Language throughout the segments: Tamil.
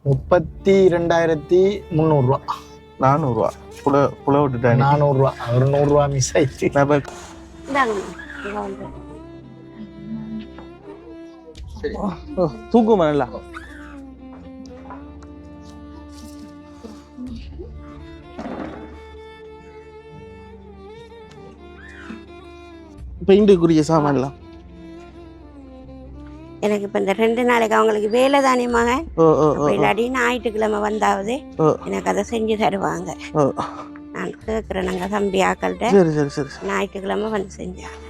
32,300 ரூபா. 400 ரூபா. புல விட்டுட்டேன். 400 ரூபா. ஒரு 100 ரூபா மிஸ் ஆயிடுச்சு. தூக்குமா நல்லா. பெயிண்டுக்குரிய சாமான்லாம் எனக்கு இப்ப இந்த 2 நாளைக்கு அவங்களுக்கு வேலை தானே மகன். இல்லாட்டி ஞாயிற்றுக்கிழமை வந்தாவது எனக்கு அதை செஞ்சு தருவாங்க. நான் கேட்கிறேன் நாங்க தம்பி ஆக்கள்கிட்ட ஞாயிற்றுக்கிழமை வந்து செஞ்சாங்க.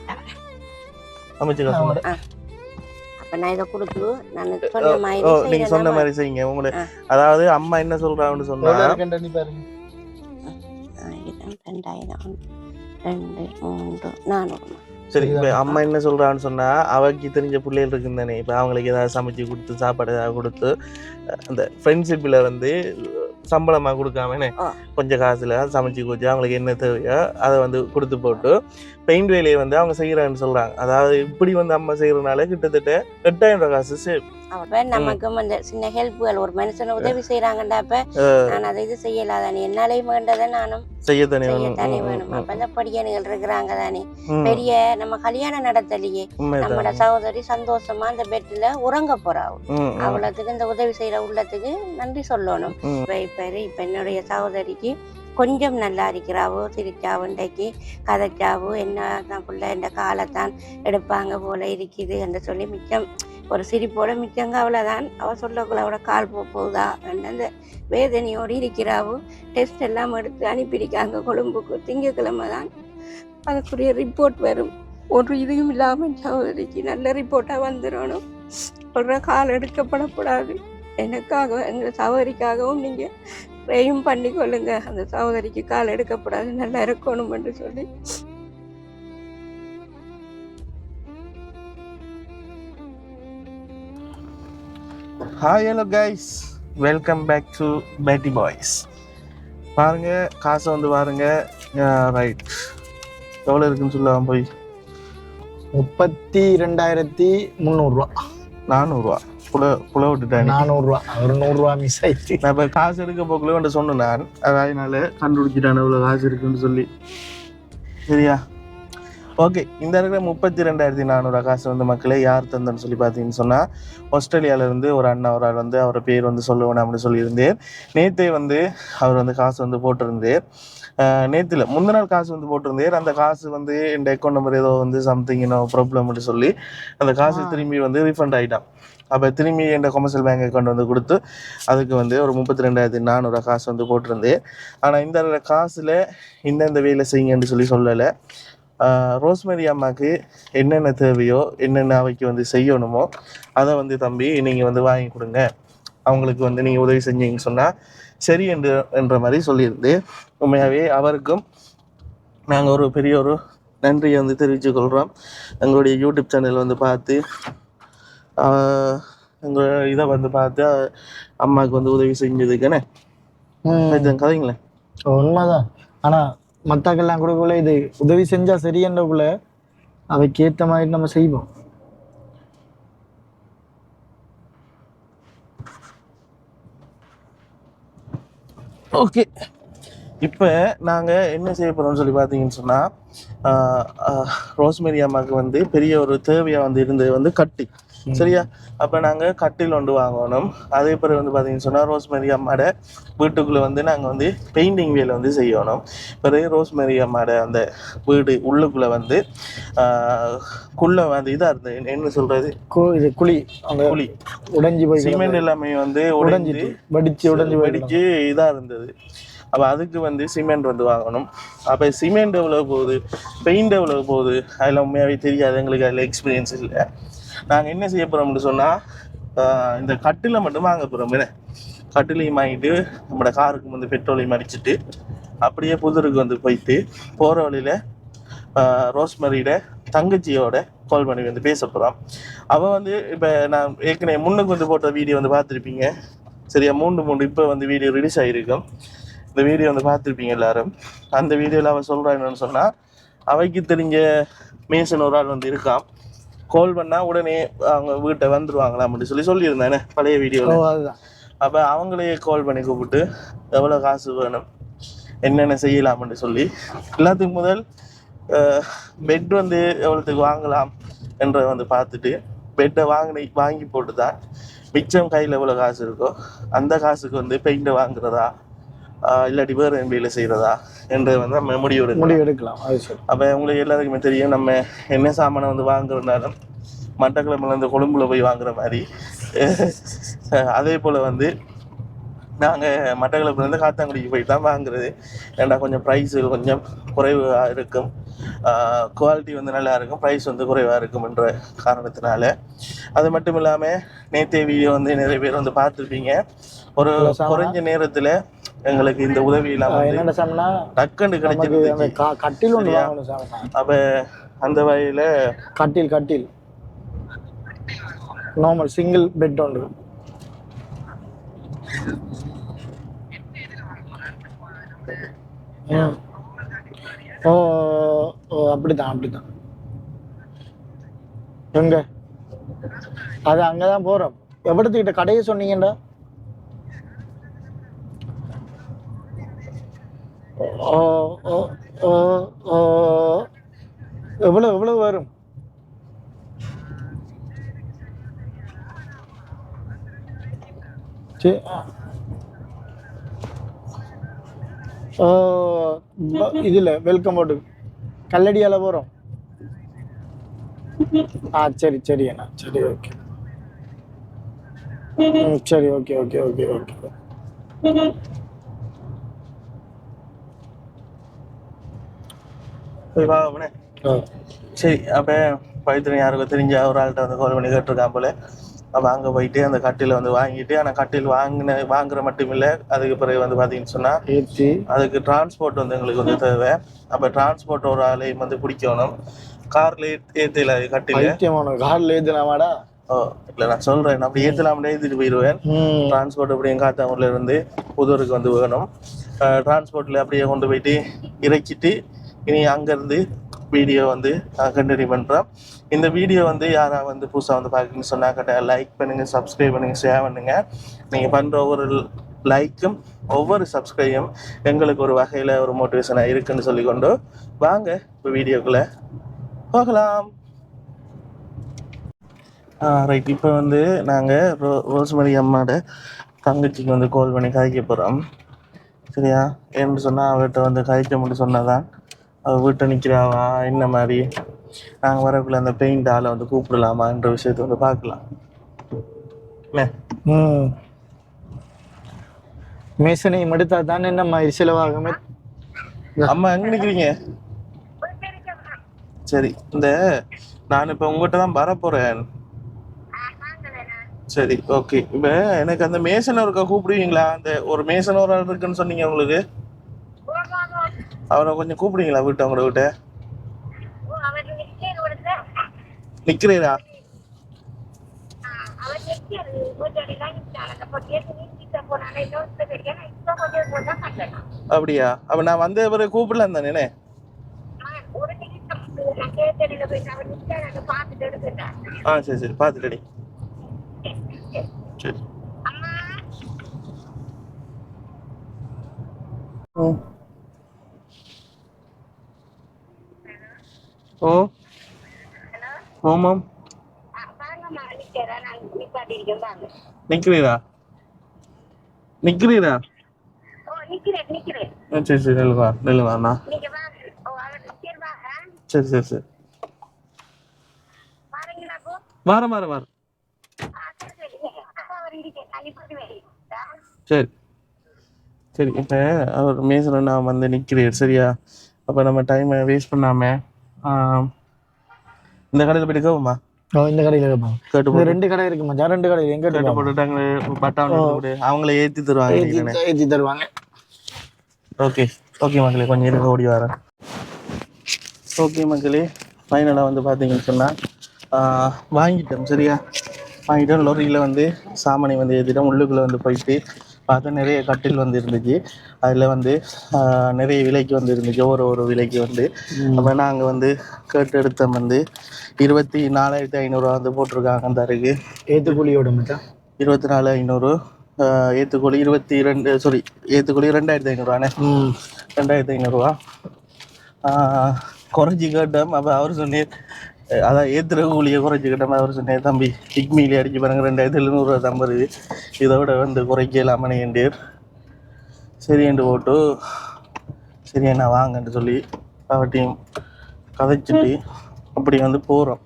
அப்ப நான் இதை கொடுத்து நான் சொன்ன மாதிரி நீங்க சொன்ன மாதிரி செய்யுங்க. உங்களுக்கு அதாவது அம்மா என்ன சொல்றாங்கன்னு சொன்னா 2000 2 3 400. சரி, இப்ப அம்மா என்ன சொல்றான்னு சொன்னா அவருக்கு தெரிஞ்ச பிள்ளைகள் இருக்குன்னு தானே. இப்ப அவங்களுக்கு ஏதாவது சமைச்சு கொடுத்து சாப்பாடு ஏதாவது கொடுத்து அந்த ஃப்ரெண்ட்ஷிப்ல வந்து சம்பளமா கொடுக்காம கொஞ்சம் காசுல சமைச்சு கொடுத்து அவங்களுக்கு என்ன தேவையோ அதை வந்து கொடுத்து போட்டு பெயிண்ட் வேலையை வந்து அவங்க செய்யறான்னு சொல்றாங்க. அதாவது இப்படி வந்து அம்மா செய்யறதுனால கிட்டத்தட்ட 8000 ரூபாய் காசு சேவ். நமக்கும் அந்த சின்ன ஹெல்ப்புகள் ஒரு மனுஷனை உதவி செய்யறாங்கடா. அப்ப நான் அதை இது செய்யலாதானே, என்னாலையும் வேண்டதை நானும் செய்யத்தானே வேணும். அப்ப இந்த படியணிகள் இருக்கிறாங்க தானே, பெரிய நம்ம கல்யாணம் நடத்தலையே நம்மளோட சகோதரி சந்தோஷமா அந்த பெட்ல உறங்க போறாவு. அவ்வளவுக்கு இந்த உதவி செய்யற உள்ளத்துக்கு நன்றி சொல்லணும். இப்ப என்னுடைய சகோதரிக்கு கொஞ்சம் நல்லா இருக்கிறாவோ, சிரிச்சாவோ, இன்றைக்கு கதைச்சாவோ, என்ன தான் பிள்ளை இந்த காலத்தான் எடுப்பாங்க போல இருக்குது என்று சொல்லி மிச்சம் ஒரு சிரிப்போட மிச்சங்க அவ்வளோதான். அவள் சொல்லக்குள்ள அவட கால் போகுதா அந்த வேதனையோடு இருக்கிறாவோ. டெஸ்ட் எல்லாம் எடுத்து அனுப்பியிருக்காங்க கொழும்புக்கு. திங்கக்கிழமை தான் அதுக்குரிய ரிப்போர்ட் வரும். ஒரு இதுவும் இல்லாமல் சகோதரிக்கு நல்ல ரிப்போர்ட்டாக வந்துடணும். சொல்கிற கால் எடுக்கப்படக்கூடாது. எனக்காக எங்கள் சகோதரிக்காகவும் நீங்கள் ப்ரேயும் பண்ணிக்கொள்ளுங்க. அந்த சகோதரிக்கு கால் எடுக்கப்படாது, நல்லா இருக்கணும் என்று சொல்லி. Hi, hello guys, welcome back to Betty Boys. பாருங்க காசை வந்து பாருங்க. ரைட், எவ்வளோ இருக்குன்னு சொல்லலாம் போய் 32,300 ரூபா. 400 ரூபா. புல விட்டுட்டேன். 400 ரூபா. ஒரு 100 ரூபா மிஸ் ஆயிடுச்சு. நான் இப்போ காசு எடுக்க போக்குள்ள வந்து சொன்னேன் நான். அதனால கண்டுபிடிச்சிட்டான இவ்வளோ காசு இருக்குன்னு சொல்லி. சரியா, ஓகே. இந்த இருக்கிற 32,400 காசு வந்து மக்களே யார் தந்தன்னு சொல்லி பார்த்தீங்கன்னு சொன்னால் ஆஸ்திரேலியாவிலேருந்து ஒரு அண்ணா ஒரு ஆள் வந்து அவரை பேர் வந்து சொல்லுவேன் அப்படின்னு சொல்லியிருந்தேன். நேற்றே வந்து அவர் வந்து காசு வந்து போட்டிருந்தேன். நேற்றுல முந்தின நாள் காசு வந்து போட்டிருந்தேன். அந்த காசு வந்து என் அக்கௌண்ட் நம்பர் ஏதோ வந்து சம்திங் இன்னும் ப்ராப்ளம்னு சொல்லி அந்த காசு திரும்பி வந்து ரீஃபண்ட் ஆகிட்டான். அப்போ திரும்பி என் கமர்ஷியல் பேங்க் அக்கௌண்ட் வந்து கொடுத்து அதுக்கு வந்து ஒரு 32,400 காசு வந்து போட்டிருந்தேன். ஆனால் இந்த காசில் இந்த வேலை செய்யுங்கன்னு சொல்லலை. ரோஸ்மேரி அம்மாவுக்கு என்னென்ன தேவையோ என்னென்ன அவைக்கு வந்து செய்யணுமோ அதை வந்து தம்பி நீங்கள் வந்து வாங்கி கொடுங்க, அவங்களுக்கு வந்து நீங்கள் உதவி செஞ்சீங்கன்னு சொன்னால் சரி என்ற மாதிரி சொல்லியிருந்து உண்மையாகவே அவருக்கும் நாங்கள் ஒரு பெரிய ஒரு நன்றியை வந்து தெரிவித்துக்கொள்கிறோம். எங்களுடைய யூடியூப் சேனல் வந்து பார்த்து எங்கள் இதை வந்து பார்த்து அம்மாவுக்கு வந்து உதவி செஞ்சதுக்குன்னு கதைங்களேன். உண்மைதான். ஆனால் மற்றக்கெல்லாம் கொடுக்கல இது உதவி செஞ்சால் சரியன்றக்குள்ள அவைக்கு ஏற்ற மாதிரி நம்ம செய்வோம். ஓகே, இப்போ நாங்கள் என்ன செய்ய போகிறோம்னு சொல்லி பார்த்தீங்கன்னு சொன்னால் ரோஸ்மேரி அம்மாவுக்கு வந்து பெரிய ஒரு தேவையாக வந்து இருந்தது வந்து கட்டி. சரியா, அப்போ நாங்கள் கட்டில் ஒன்று வாங்கணும். அதே பிறகு வந்து பார்த்தீங்கன்னு சொன்னால் ரோஸ்மேரி அம்மாவோட வீட்டுக்குள்ளே வந்து நாங்கள் வந்து பெயிண்டிங் வேலை வந்து செய்யணும். பிறகு ரோஸ்மேரி அம்மாவோட அந்த வீடு உள்ளுக்குள்ளே வந்து குள்ள வந்து இதாக இருந்தது, என்ன சொல்கிறது, இது குழி, அந்த குழி உடைஞ்சி போய் சிமெண்ட் எல்லாமே வந்து உடைஞ்சி வெடிச்சு இதாக இருந்தது. அப்போ அதுக்கு வந்து சிமெண்ட் வந்து வாங்கணும். அப்போ சிமெண்ட் எவ்வளோ போகுது, பெயிண்ட் எவ்வளோ போகுது, அதில் உண்மையாகவே தெரியாது எங்களுக்கு, அதில் எக்ஸ்பீரியன்ஸ் இல்லை. நாங்கள் என்ன செய்ய போகிறோம்னு சொன்னால் இந்த கட்டில் மட்டும் வாங்க போகிறோம். கட்டிலையும் வாங்கிட்டு நம்மளோட காருக்கு வந்து பெட்ரோலையும் அடிச்சுட்டு அப்படியே புதருக்கு வந்து போயிட்டு போகிற வழியில் ரோஸ்மரியோட தங்கச்சியோட கால் பண்ணி வந்து பேச போகிறோம். அவள் வந்து இப்போ நான் ஏற்கனவே முன்னுக்கு வந்து போட்ட வீடியோ வந்து பார்த்துருப்பீங்க. சரியா, 3 இப்போ வந்து வீடியோ ரிலீஸ் ஆகிருக்கும். இந்த வீடியோ வந்து பார்த்துருப்பீங்க எல்லாரும். அந்த வீடியோவில் அவள் சொல்கிறா என்னன்னு சொன்னால் அவைக்கு தெரிஞ்ச மேசன் ஒரு ஆள் வந்து இருக்கான். கால் பண்ணால் உடனே அவங்க வீட்டை வந்துடுவாங்களாம் அப்படின்னு சொல்லியிருந்தேன் பழைய வீடியோவில். அப்போ அவங்களையே கால் பண்ணி கூப்பிட்டு எவ்வளோ காசு வேணும் என்னென்ன செய்யலாம்னு சொல்லி எல்லாத்துக்கும் முதல் பெட் வந்து எவ்வளோத்துக்கு வாங்கலாம் என்றதை வந்து பார்த்துட்டு பெட்டை வாங்கி போட்டு தான் மிச்சம் கையில் எவ்வளோ காசு இருக்கோ அந்த காசுக்கு வந்து பெயிண்டை வாங்குறதா இல்லாட்டி வேறு எம்பியில் செய்கிறதா என்றதை வந்து நம்ம முடிவு எடுக்கலாம். அப்போ உங்களுக்கு எல்லாருக்குமே தெரியும், நம்ம என்ன சாமானை வந்து வாங்குறதுனாலும் மட்டக்கிழமையில இந்த கொழும்புல போய் வாங்குற மாதிரி அதே போல் வந்து நாங்கள் மட்டக்களப்புலேருந்து காத்தாங்குடிக்கு போய் தான் வாங்குறது. ஏன்னா கொஞ்சம் ப்ரைஸு கொஞ்சம் குறைவாக இருக்கும், குவாலிட்டி வந்து நல்லா இருக்கும், ப்ரைஸ் வந்து குறைவாக இருக்கும்ன்ற காரணத்தினால. அது மட்டும் இல்லாமல் நேற்றைய வீடியோ வந்து நிறைய பேர் வந்து பார்த்துருப்பீங்க. ஒரு குறைஞ்ச நேரத்தில் எங்களுக்கு இந்த உதவியெல்லாம் டக்குன்னு கிடைச்சிருந்துச்சு. கட்டில் ஒன்று அப்போ அந்த வகையில் கட்டில் நார்மல் சிங்கிள் பெட் ஒன்று. ஓ அப்படித்தான் எங்க அது அங்கதான் போறோம். எவ்வளத்துக்கிட்ட கடையை சொன்னீங்கடா? எவ்வளவு வரும்? இதுல வெல்கம் போட்டு கல்லடியால போறோம். சரி அண்ணா, சரி ஓகே. சரி ஓகே. சரி, அப்போ பவித்ரன் யாருக்கும் தெரிஞ்ச ஒரு ஆள்கிட்ட வந்து கால் பண்ணி கேட்டிருக்கான் போல. அப்போ அங்கே போயிட்டு அந்த கட்டில வந்து வாங்கிட்டு, ஆனால் கட்டில் வாங்குற மட்டும் இல்லை, அதுக்கு பிறகு வந்து பார்த்தீங்கன்னு சொன்னால் அதுக்கு டிரான்ஸ்போர்ட் வந்து எங்களுக்கு வந்து தேவை. அப்போ டிரான்ஸ்போர்ட் ஒரு ஆளையும் வந்து பிடிக்கணும். கார்ல ஏற்றல கட்டில கார்ல ஏற்றலாமாடா? இல்லை நான் சொல்கிறேன், அப்படி ஏற்றலாம்னே ஏற்றிட்டு போயிடுவேன். டிரான்ஸ்போர்ட் அப்படியே காத்தாமூர்ல இருந்து புதூருக்கு வந்து வேணும். டிரான்ஸ்போர்ட்டில் அப்படியே கொண்டு போயிட்டு இறக்கிட்டு இனி அங்கேருந்து வீடியோ வந்து கண்டினியூ பண்ணுறோம். இந்த வீடியோ வந்து யாராவது வந்து புதுசாக வந்து பார்க்கணுன்னு சொன்னாக்கிட்ட லைக் பண்ணுங்கள், சப்ஸ்கிரைப் பண்ணுங்கள், ஷேர் பண்ணுங்கள். நீங்கள் பண்ணுற ஒவ்வொரு லைக்கும் ஒவ்வொரு சப்ஸ்கிரைபும் எங்களுக்கு ஒரு வகையில் ஒரு மோட்டிவேஷனாக இருக்குன்னு சொல்லிக்கொண்டு வாங்க இப்போ வீடியோக்குள்ளே போகலாம். ரைட், இப்போ வந்து நாங்கள் ரோஸ்மரி அம்மாவோட தங்கச்சிக்கு வந்து கால் பண்ணி கதைக்க போகிறோம். சரியா? ஏன்னு சொன்னால் அவர்கிட்ட வந்து கதைக்க முடியும் சொன்னதான் அவள் வீட்டை நிற்கிறாவா என்ன மாதிரி நாங்கள் வரக்குள்ள அந்த பெயிண்ட் ஆளை வந்து கூப்பிடலாமான்ற விஷயத்தை வந்து பார்க்கலாம். மேசனை மடுத்தா தானே என்ன மாதிரி செலவாகுமே. அம்மா எங்கே நிற்கிறீங்க? சரி, இந்த நான் இப்போ உங்கள்கிட்ட தான் வரப்போகிறேன். சரி ஓகே. இப்போ எனக்கு அந்த மேசன் ஒருக்கா கூப்பிடுவீங்களா? அந்த ஒரு மேசன் ஒரு ஆள் இருக்குன்னு சொன்னீங்க, உங்களுக்கு அவரை கொஞ்சம் கூப்பிடுவீங்களா வீட்டை? உங்களோட வீட்டை நிக்கிறீரா? அப்படியா? அப்ப நான் வந்த பிறகு கூப்பிடலாம் தானே? சரி பாத்துட்டடி. சரி ஆமாம். நிக்கிறீரா? சரி நெல்லுவாண்ணா. சரி வாரம் சரி. இப்போ அவர் மேசன் நான் வந்து நிற்கிறேன். சரியா? அப்போ நம்ம டைமை வேஸ்ட் பண்ணாமல் இந்த கடையில் போயிட்டு கேட்போமா? இந்த கடையில் கேட்போம். 2 கடை இருக்குமா? 2 கடை எங்க கேட்டு போட்டுட்டாங்க. பட்டாவளி அவங்களே ஏற்றி தருவாங்க. ஓகே மக்களே, கொஞ்சம் இருக்க ஓடி வரேன். ஓகே மக்களே, ஃபைனலாக வந்து பார்த்தீங்கன்னு சொன்னால் வாங்கிட்டோம். சரியா? வாங்கிட்டோம். லொரியில் வந்து சாமானை வந்து ஏற்றிட்டோம். உள்ளுக்குள்ளே வந்து போயிட்டு பார்த்தா நிறைய கட்டில் வந்து இருந்துச்சு. அதில் வந்து நிறைய விலைக்கு வந்து இருந்துச்சு, ஒரு விலைக்கு வந்து. அப்போ நாங்கள் வந்து கேட்டு எடுத்தோம் வந்து 24,500 வந்து போட்டிருக்காங்க. அந்த அருகு ஏற்றுக்கூலியோட மச்சான் 24,500 ஏற்றுக்கூலி 22 சாரி ஏற்றுக்கூலி 2500 2500 குறைஞ்சி கேட்டோம். அப்போ அவர் சொன்னேன் அதான் ஏற்றுற கூலியை குறைச்சி கேட்டோம். அவர் சொன்னேன் தம்பி டிக்மியிலே அடிச்சு பாருங்க 2700 தான் வருது, இதோட வந்து குறைக்கலாமனே என்றார். சரி என்று போட்டு சரி என்ன வாங்கன்னு சொல்லி அவட்டையும் கதைச்சிட்டு அப்படி வந்து போகிறோம்.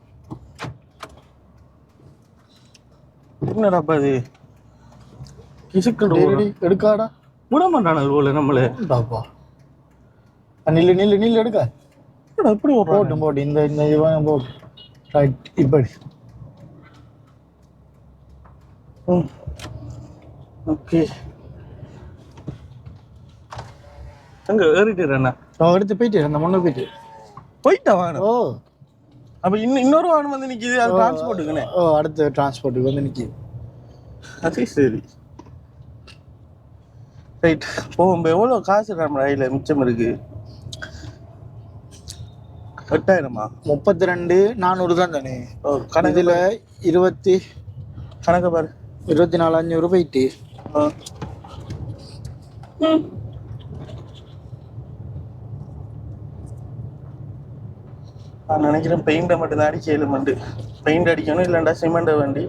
என்னடாப்பா இது கிசுக்கு எடுக்காடா விட மாட்டானு போல நம்மளே நில்லு எடுக்க எப்படி போட்டு இந்த இவன் போட்டு ரைட் இப்படி ஓகே அங்க ஏறிட்டு எடுத்து போயிட்டு அந்த முன்ன போயிட்டா வாங்க. ஓ அப்ப இன்னொரு வாகனம் வந்து நிக்குது, அது டிரான்ஸ்போர்ட்டுக்குனே. ஓ அடுத்த டிரான்ஸ்போர்ட்டுக்கு வந்து நிக்குது. அது சரி ரைட். போகும்போது எவ்வளோ காசு நம்ம கையில் மிச்சம் இருக்கு? 8000 32,400 தான் தானே. இதுல 20 கணக்கு பாரு 24,500 போயிட்டு. நான் நினைக்கிறேன் பெயிண்டை மட்டும் தான் அடிக்க பெயிண்ட் அடிக்கணும், இல்லைண்டா சிமெண்ட்டை வண்டி.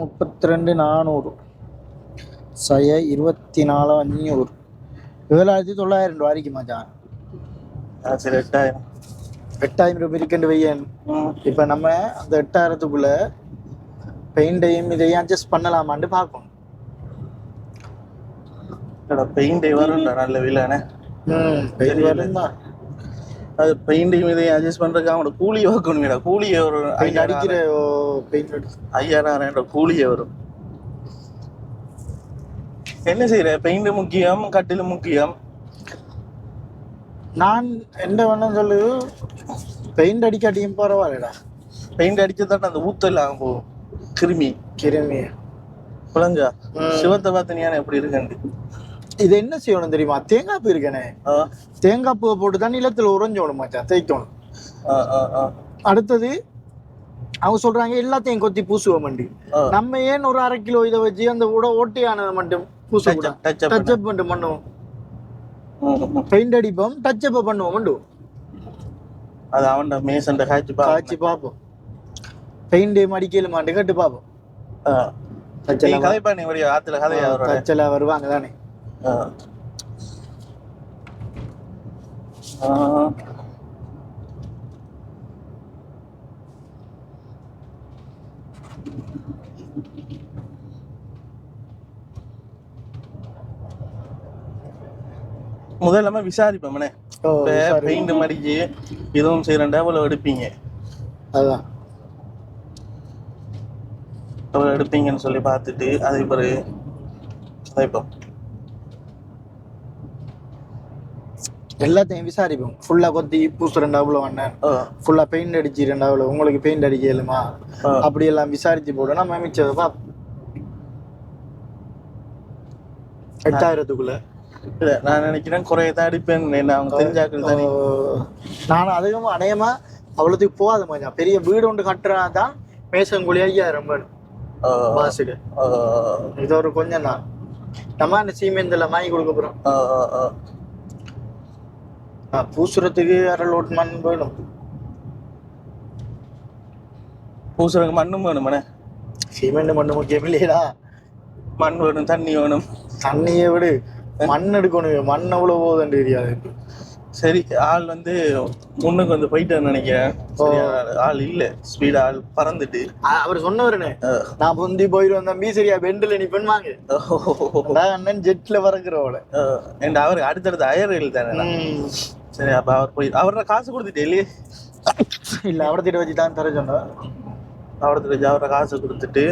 32,400 24,500 7,900 ரூபாய்க்கு மச்சான். சரி 8,000 ரூபாய் இருக்குன்னு வையன். இப்போ நம்ம அந்த 8,000க்குள்ள பெயிண்டையும் இதையும் அட்ஜஸ்ட் பண்ணலாமான்னு பார்க்கணும். பெயிண்டை வரும் நல்ல விலைண்ணே. பெயிண்ட் வரும் தான். அது பெயிண்டையும் இதையும் அட்ஜஸ்ட் பண்ணுறதுக்கு அவனோட கூலியை வைக்கணுமேடா. கூலியை ஒரு அடிக்கிற பெயிண்ட் 5,000 கூலியை வரும். என்ன செய்யற? பெயிண்ட் முக்கியம், கட்டில் முக்கியம். நான் என்ன வேணும் சொல்லு, பெயிண்ட் அடிக்காட்டியும் பரவாயில்லடா. பெயிண்ட் அடிச்சதான் அந்த ஊத்தெல்லாம் போகும், கிருமி புலஞ்சா. சிவத்தை பார்த்து எப்படி இருக்கேன். இது என்ன செய்யணும் தெரியுமா? தேங்காய் பூ இருக்கனே, தேங்காய் பூவை போட்டு தான் நிலத்துல உறைஞ்சோணும் மச்சான், தேய்க்கணும். அடுத்தது அவங்க சொல்றாங்க எல்லாத்தையும் கொத்தி பூசுவோம் மண்டி. நம்ம ஏன் ஒரு 1/2 கிலோ இதை வச்சு அந்த ஓட்டையானதை மட்டும் பூசுவோம், டச்சப் மட்டும் பண்ணுவோம். பெயிண்ட் அடிப்போம், டச்சப் பண்ணுவோம் மண்டு. அது அவன்ட மேசன்ட காய்ச்சி பார்ப்போம். பெயிண்ட் அடிக்கல மாட்டு கட்டு பார்ப்போம். கச்சலா வருவாங்க தானே. முதல்ல விசாரிப்போம்னே, பெயிண்ட் மடிச்சு இதுவும் செய்யறேன்டா அவ்வளவு எடுப்பீங்க, அதுதான் அவ்வளவு எடுப்பீங்கன்னு சொல்லி பார்த்துட்டு அதே பிறகு அதைப்போம் எல்லாத்தையும் விசாரிப்போம். ஃபுல்லா கொத்தி பூசுறேன்டா அவ்வளோ அண்ணன், ஃபுல்லா பெயிண்ட் அடிச்சிருந்தா அவ்வளோ, உங்களுக்கு பெயிண்ட் அடிக்கலுமா அப்படி எல்லாம் விசாரிச்சு போட நம்ம மிச்சதை பார்ப்போம். 8,000க்குள்ள நான் நினைக்கிறேன் குறையதான் அடிப்பேன். அவங்க தெரிஞ்சாக்கள் தானே. நானும் அதிகமா அநேகமா அவ்வளோத்துக்கு போகாத மாதிரி பெரிய வீடு ஒன்று கட்டுறாதான் மேசங்குழி 5,000 மாசுக்கு. இது ஒரு கொஞ்சம் தான் நம்ம அந்த சீமெந்தில் வாங்கி கொடுக்க போறோம். பூசுறதுக்கு 1/2 லோட் மண் வேணும். பூசுறதுக்கு மண்ணும் வேணுமாண்ணே. சிமெண்ட் மண்ணு முக்கியம் இல்லையா? மண் வேணும், தண்ணி வேணும். தண்ணியை விடு, மண் எடுக்கணும். மண் அவ்வளோ போகுதுன்னு தெரியாது. சரி, ஆள் வந்து முன்னுக்கு வந்து போயிட்டேன்னு நினைக்கிறேன். ஆள் இல்ல, ஸ்பீட் ஆள் பறந்துட்டு. அவர் சொன்னவருன்னு நான் பொந்தி போயிடுவேன் தம்பி, சரியா பெண்டில் நிப்பேன் வாங்க. அண்ணன் ஜெட்ல பறக்குறவள என் அவருக்கு அடுத்தடுத்த அயர்கள் தானே. சரி, அப்ப அவர் போய் அவரோட காசு கொடுத்துட்டே இல்லையே? இல்ல, அவடத்திட்ட வச்சு தான் தர சொன்னார். அவடத்திட்ட வச்சு அவரோட காசு கொடுத்துட்டு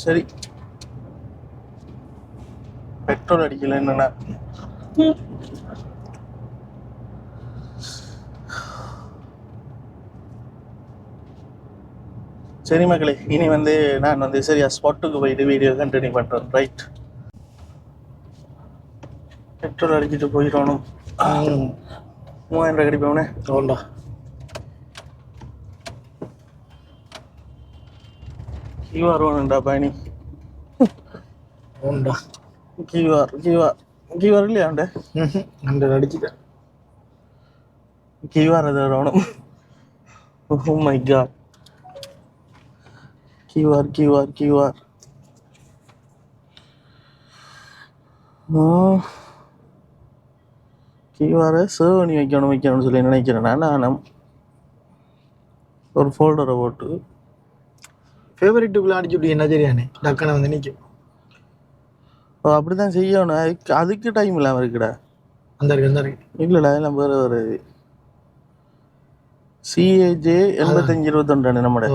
சரி பெட்ரோல் அடிக்கல என்னன்னா. சரி மக்களே, இனி வந்து நான் வந்து சரியா ஸ்பாட்டுக்கு போயிட்டு வீடியோ கண்டினியூ பண்றேன். ரைட், பெட்ரோல் அடிச்சுட்டு போயிடணும். 3000 கிடைப்பவனே. தோண்டா கீவார் வேணும்டா பயணி. உண்டா கீவார் இல்லையாண்ட அந்த அடிச்சுட்டேன். கீவார் அதை வேணும். Oh my God. கீவார் கீவாரை சேவ் பண்ணி வைக்கணும்னு சொல்லி நினைக்கிறேன். நான் ஒரு ஃபோல்டரை போட்டு ஃபேவரட்டுக்குள்ள அடிச்சுட்டு என்ன தெரியானே டக்குன்னு வந்து நிற்கும். அப்படிதான் செய்யணும். அதுக்கு டைம் இல்லாமல் இருக்குடா. அந்த இருக்கு இல்லைடா எல்லாம் வேறு ஒரு CAJ 8521 நம்மட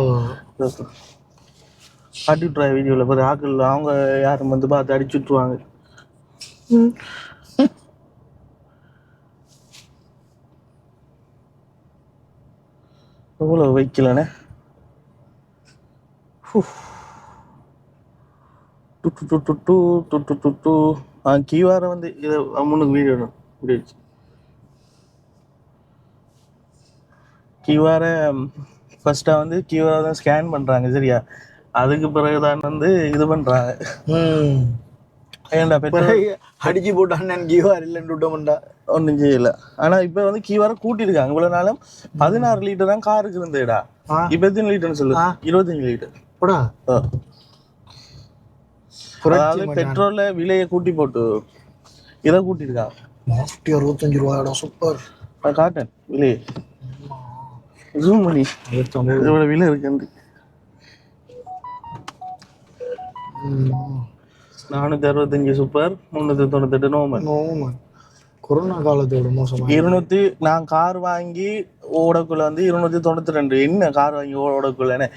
காட்டிவிட்றா வீடியோவில் பாரு. ஆக்கள் அவங்க யாரும் வந்து பார்த்து அடிச்சு விட்டுருவாங்க. எவ்வளோ வைக்கலண்ணே. கீவாரை வந்து இதை முன்னுக்கு வீடியோ முடிச்சு கீவாரை ஃபர்ஸ்ட்டாக வந்து கீவாரை தான் ஸ்கேன் பண்ணுறாங்க சரியா. அதுக்கு பிறகுதான் வந்து இது பண்ணுறாங்க. ஏன்டா அடிச்சு போட்டான் கீவார் இல்லைன்னு விட்டோம்டா ஒன்றும் செய்யலை. ஆனால் இப்போ வந்து கீவாரை கூட்டியிருக்காங்க. இவ்வளோ நாளும் 16 லிட்டர் தான் காருக்கு இருந்தேடா. இப்போ எத்தனை லிட்டர்னு சொல்லு? 25 லிட்டர். அதாவது பெட்ரோல்ல விலையை கூட்டி போட்டு இதை கூட்டியிருக்காங்க. 65 ரூபாயோட சூப்பர். காட்டன் விலையை ஜூம் பண்ணி இதோட விலை இருக்கு. 465 சூப்பர், 398 நோமல். கொரோனா காலத்தோட மோசமா 200. நான் கார் வாங்கி ஓடக்குள்ள வந்து 292. என்ன கார் வாங்கி ஓடக்குள்ளே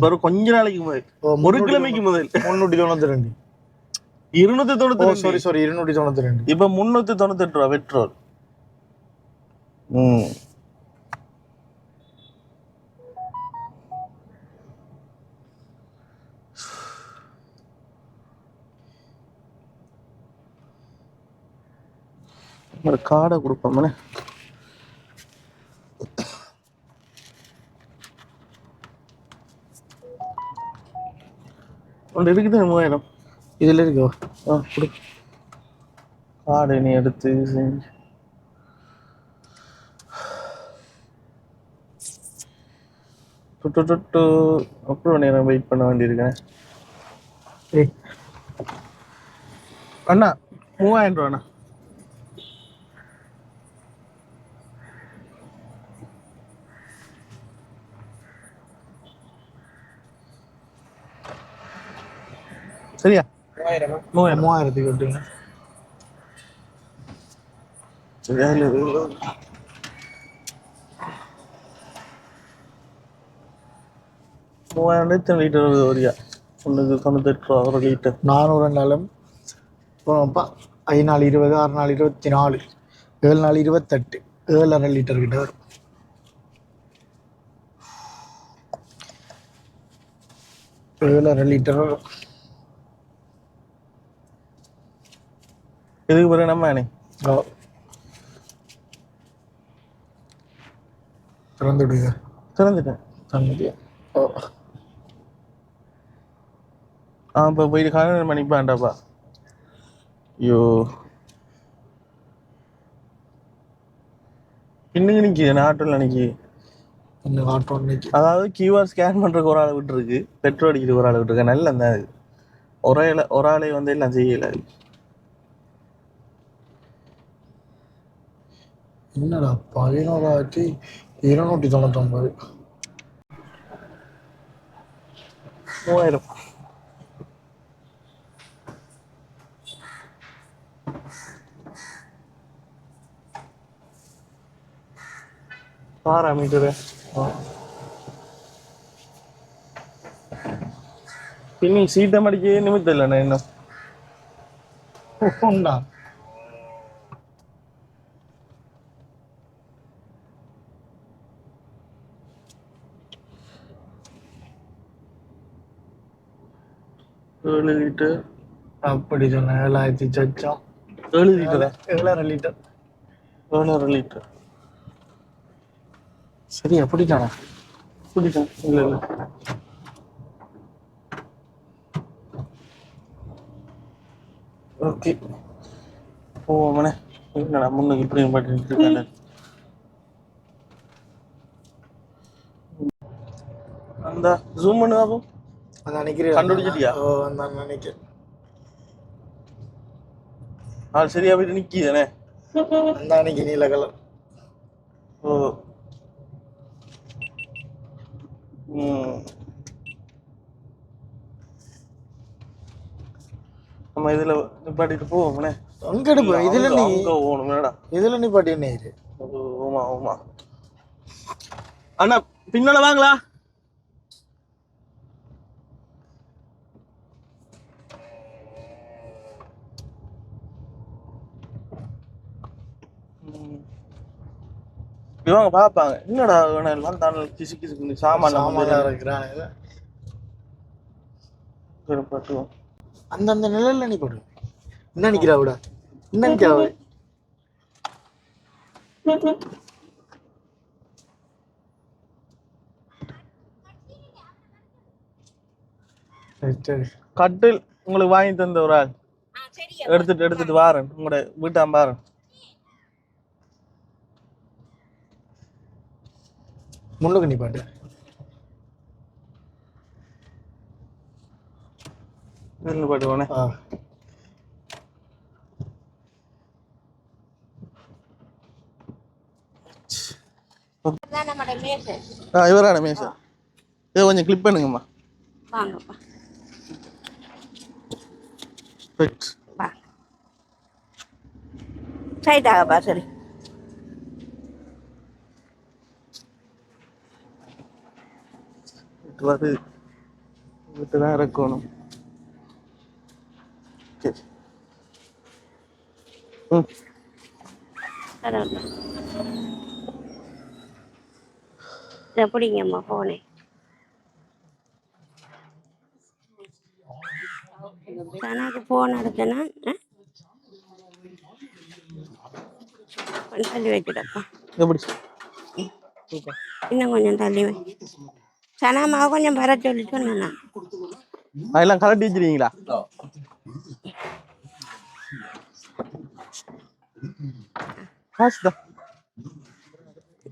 ஒரு கொஞ்ச நாளைக்கு முதல், ஒரு கிழமைக்கு முதல் 392. 292. சாரி 292. இப்ப 398 ரூபா பெட்ரோல். ஒரு காடை கொடுப்போம்னே. ஒன்று இருக்குது 3000 இதுல இருக்கோ. கொடு. காடை நீ எடுத்து செஞ்சு அப்புறம் நேரம் வெயிட் பண்ண வேண்டியிருக்கேன். அண்ணா 3000 ரூபா அண்ணா. சரியா? 3000 கட்டுங்க. சரியா? 3000 லிட்டர் வரியா? 98 ரூபா ஒரு லிட்டர். 400 நாளும் 5 நாள் 20, 6 நாள் 24, 7 நாள் 28, 7.5 லிட்டர் கிட்ட வரும். லிட்டர் இதுக்கு பிறகு நம்ம திறந்துட்டேன். இப்போ போயிட்டு காலையில் மணிப்பாண்டாப்பா. ஐயோ இன்னும் நிற்கிது ஆட்டோவில் நினைக்கி. அதாவது கியூஆர் ஸ்கேன் பண்ணுறதுக்கு ஒரு ஆளை விட்டுருக்கு, பெட்ரோல் அடிக்கிறதுக்கு ஒரு ஆளை விட்டுருக்கு. நல்ல அந்த ஒரு ஆளை வந்து எல்லாம் செய்யலை. என்னடா 11,299. 3000. பாராமீட்டரு பின்னி சீட்டம் அடிக்க நிமித்தம் இல்லைண்ணா இன்னும் உண்டா. லிட்டர் அப்படி சொன்ன 7,000 சச்சம். 7 லிட்டரா? 7.5 லிட்டர். 7.5 லிட்டர். சரி அப்படித்தானே? பிடிக்கும். இல்லை இல்லை ஓகே போவோம்ண்ணே. என்னடா முன்னுக்கு இப்படி பண்ணிட்டு இருக்கானே. அந்த ஜூம் பண்ணு பாப்போம். அதான் நினைக்கிறேன். கண்டுபிடிச்சிட்டியா? ஓ நான் நினைக்கிறேன். சரியா போயிட்டு நிக்கிதானே. அந்த அன்னைக்கு நீல கலர். ஓ நம்ம இதுல நிப்பாட்டிட்டு போவோம்ண்ணே. அங்க எடுப்போம். இதுல நீ போகணும்டா. இதுல நிப்பாட்டி என்ன இரு. ஓமா ஓமா அண்ணா பின்னால வாங்களா. இவங்க பாப்பாங்க என்னடா எல்லாம் தான் கிசு கிசு சாமான் இருக்கிறாங்க. பட்டுவோம். அந்த அந்த நிலையில நீ போடு. என்ன நிக்கிறா விட என்ன நிக்காவ. கட்டில் உங்களுக்கு வாங்கி தந்த ஒரு ஆள் எடுத்துட்டு வாரேன். உங்களோட வீட்டாம் பாருங்க. முன்னுக்கு நிப்பாட்டு. பாட்டுவானே. இவரான மேஷன். இதை கொஞ்சம் கிளிப் பண்ணுங்கம்மா. வாங்கப்பா. சைட்டாகப்பா. சரி வருது விட்டு தான் இறக்கணும். எப்படிங்கம்மா போனேன். தனக்கு போன் எடுத்தேன்னா தள்ளி வைக்கிட்டப்பா. எப்படி இன்னும் கொஞ்சம் தள்ளி வை. சனாமாவை கொஞ்சம் வர சொல்லி சொன்னா அதெல்லாம் கலட்டி வச்சிருக்கீங்களா?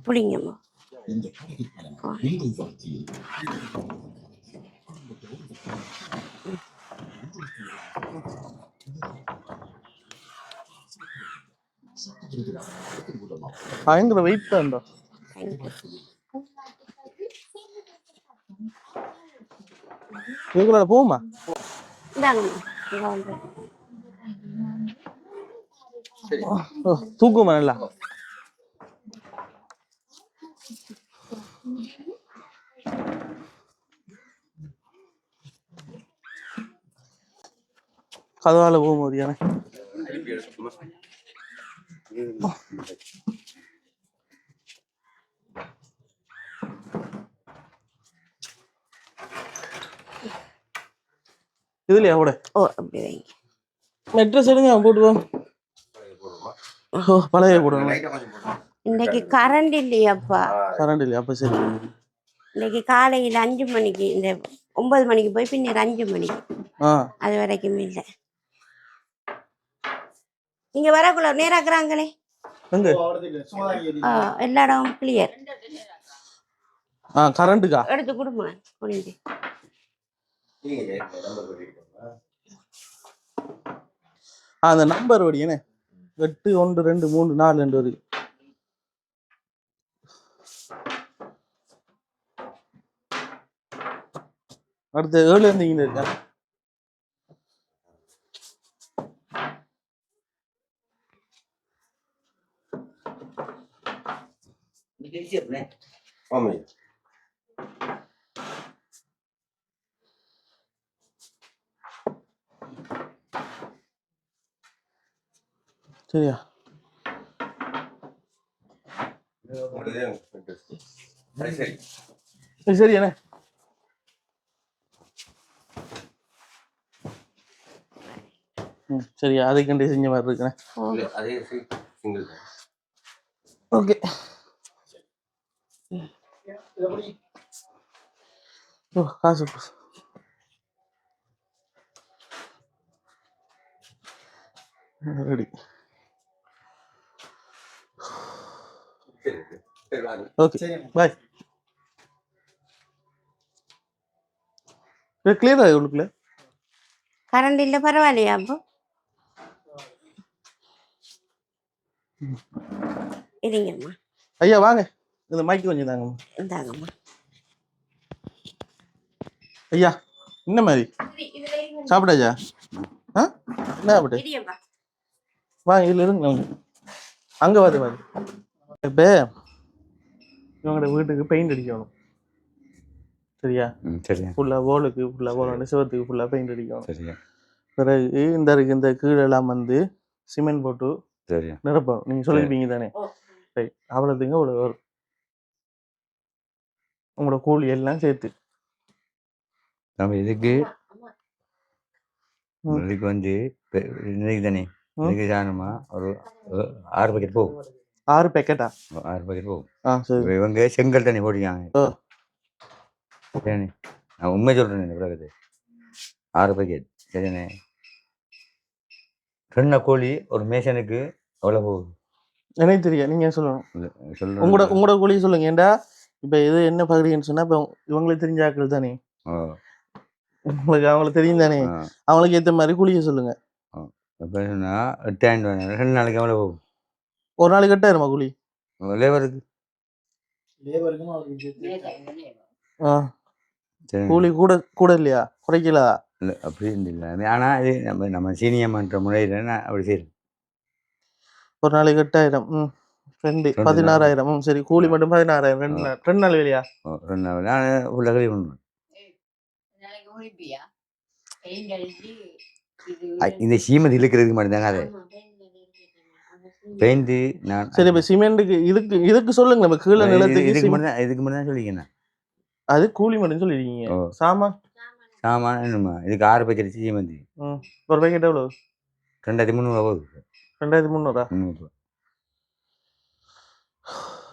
பிடிங்கம்மா. பயங்கர வெயிட் தான்டா. இதுக்குள்ள போகுமா? தூக்குமா நல்லா. கதவால போகும்போது யானை இதுலயா கூட. ஓ அப்படி வைங்க. மெட்ரஸ் எடுங்க போட்டுவோம். பழைய போடுவோம். இன்னைக்கு கரண்ட் இல்லையாப்பா. கரண்ட் இல்லையா? அப்ப சரி. இன்னைக்கு காலையில் 5 மணிக்கு இந்த 9 மணிக்கு போய் பின்னர் 5 மணிக்கு அது வரைக்கும் இல்லை. நீங்க வரக்குள்ள நேராக்குறாங்களே எல்லா இடமும் கிளியர். கரண்ட்டுக்கா எடுத்து கொடுங்க புரிஞ்சு. அந்த நம்பர் வடியனே 8 1 2 3 4 2 வரைக்கும். அடுத்து 7 இருந்தீங்க இருக்கா? சரியா? சரி என்ன சரியா? அதை கண்டு செஞ்ச மாதிரி இருக்கிறேன். ஓகே காசு ரெடி. Okay bye. கிளியரா உள்ளுக்குள்ள கரண்ட் இல்ல பரவாயில்லையா அப்போ இருங்கம்மா ஐயா வாங்க இந்த மைக்கு கொஞ்சம் தாங்க இந்தாங்கம்மா ஐயா. என்ன மாதிரி சாப்பிடாச்சா? ஆ என்ன சாப்பிட்டு வாங்க இதில் இருங்க அங்கே வாது வாது. இப்போ இவங்களோட வீட்டுக்கு பெயிண்ட் அடிக்கணும் சரியா? சரியா. ஃபுல்லாக வாலுக்கு ஃபுல்லாக வால் சிவத்துக்கு ஃபுல்லாக பெயிண்ட் அடிக்கணும் சரியா. பிறகு இந்த கீழெல்லாம் வந்து சிமெண்ட் போட்டு சரியா நிரப்பணும். நீங்கள் சொல்லியிருப்பீங்க தானே? சரி அவ்வளோத்துங்க அவ்வளோ வரும் உங்களோட கூலி எல்லாம் சேர்த்து. நம்ம இதுக்கு இதுக்கு வந்து இன்னைக்கு தானே இதுக்கு சாணமா ஒரு 6 பாக்கெட் போகும். 6 பேக்கெட்டா? 6 பாக்கெட் போகும். சரி. இவங்க செங்கல் தண்ணி போட்டிருக்காங்க. சரிண்ணே நான் உண்மை சொல்கிறேன். இந்த பிறகு 6 பாக்கெட் சரிண்ணே. 2 கோழி ஒரு மேஷனுக்கு எவ்வளோ போகுது எனக்கு தெரியும். நீங்கள் சொல்லணும். சொல்லுங்க உங்களோட கூலி சொல்லுங்க. ஏண்டா இப்போ இது என்ன பகுதின்னு சொன்னால் இப்போ இவங்களுக்கு தெரிஞ்ச ஆட்கள் தானே, உங்களுக்கு அவங்களுக்கு தெரியும் தானே, அவங்களுக்கு ஏற்ற மாதிரி கூலியை சொல்லுங்க. இப்போ சொன்னால் 8,000 2 நாளைக்கு எவ்வளோ போகும்? ஒரு நாளைக்கு 8,000 கூலி லேபருக்கு. கூலி கூட இல்லையா? குறைக்கலா? இல்லை அப்படின்னு இல்லை. ஆனால் இது நம்ம சீனியம்ன்ற முறையில் நான் அப்படி செய்கிறேன். ஒரு நாளைக்கு 8,000 2 16,000. சரி கூலி மட்டும் 16,000. 2 நாள் வேலையா? 2 நாள் நான் உள்ள கல்வி பண்ணுவேன். இந்த சீமதி இழுக்கிறதுக்கு மட்டும்தாங்க அது பெயிண்ட். நான் சரி இப்போ சிமெண்ட்டுக்கு இதுக்கு சொல்லுங்க. நம்ம கீழே நிலத்துக்கு இதுக்கு மட்டும் தான் சொல்லிக்கிறேன். அது கூலி மட்டும் சொல்லிருக்கீங்க. சாமான் என்னமா இதுக்கு 6 பேக்கெட் சீமந்தி. ஒரு பேக்கெட் எவ்வளோ? 2,300 போகுது. 2,300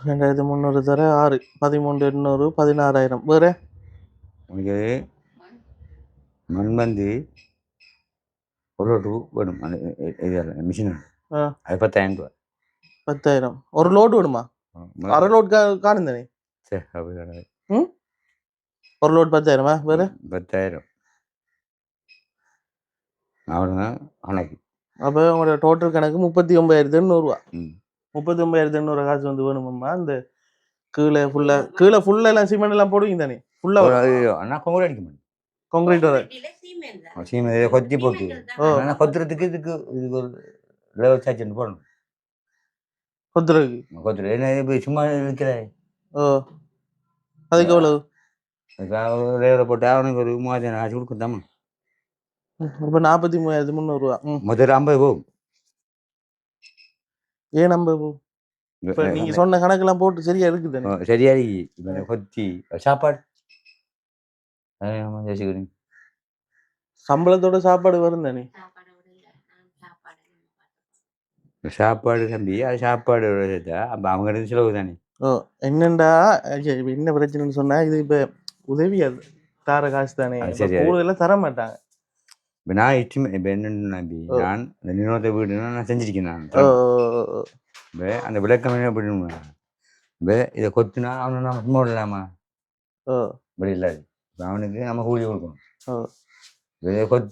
2,300 தர 6 13,800 16,000. வேற உனக்கு மண்பந்து ஒரு லோடு வேணும். அந்த மிஷின் அது 10,000 ரூபா. 10,000 ஒரு லோடு வேணுமா? அரை லோட் காணும் தானே? சரி அப்படி ஒரு லோட் 10,000. வேற 10,000 அவ்வளோதான் கணக்கு. அப்போ உங்களோட டோட்டல் கணக்கு 39,800 39,800 காசு வந்து வேணுமாம்மா. அந்த கீழே ஃபுல்லாக எல்லாம் சிமெண்ட் எல்லாம் போடுவீங்க தானே? ஃபுல்லாக அண்ணா கொங்கோடு அடிக்க மாட்டேன். கான்கிரீட் வர சீமெண்ட் கொத்தி போட்டு ஆனால் கொத்துறதுக்கு இதுக்கு ஒரு லேவர் சார்ஜ் போடணும். கொத்துறது என்ன இப்போ சும்மா இருக்கிறேன். அதுக்கு எவ்வளவு? லேவரை போட்டு அவனுக்கு ஒரு 3,000 ஆச்சு கொடுக்குதாமா. இப்போ 43,300 முதல்ல 50 போகும். ஏன் 50 போகும்? இப்போ நீங்கள் சொன்ன கணக்கெல்லாம் போட்டு சரியா இருக்குது? சரியா இருக்கு. இப்போ கொத்தி சாப்பாடு சம்பளத்தோட சாப்பாடு வரும் தானே? சாப்பாடு தம்பி அது சாப்பாடு அப்போ அவங்க செலவு தானே. என்னண்டா என்ன பிரச்சனைன்னு சொன்னா இது இப்போ உதவி அது தார காசு தானே, கூடுதலாக தர மாட்டாங்க. இப்போ நான் இப்போ என்னன்னு நம்பி நான் இந்த நிறுவனத்தை வீடு நான் செஞ்சிருக்கேன். நான் இப்போ அந்த விளக்கம் என்ன பண்ணணும். இப்போ இதை கொத்துனா அவனை நம்ம சும்மா விடலாமா? இப்படி இல்லாது. இப்போ அவனுக்கு நம்ம கூலி கொடுக்கணும்.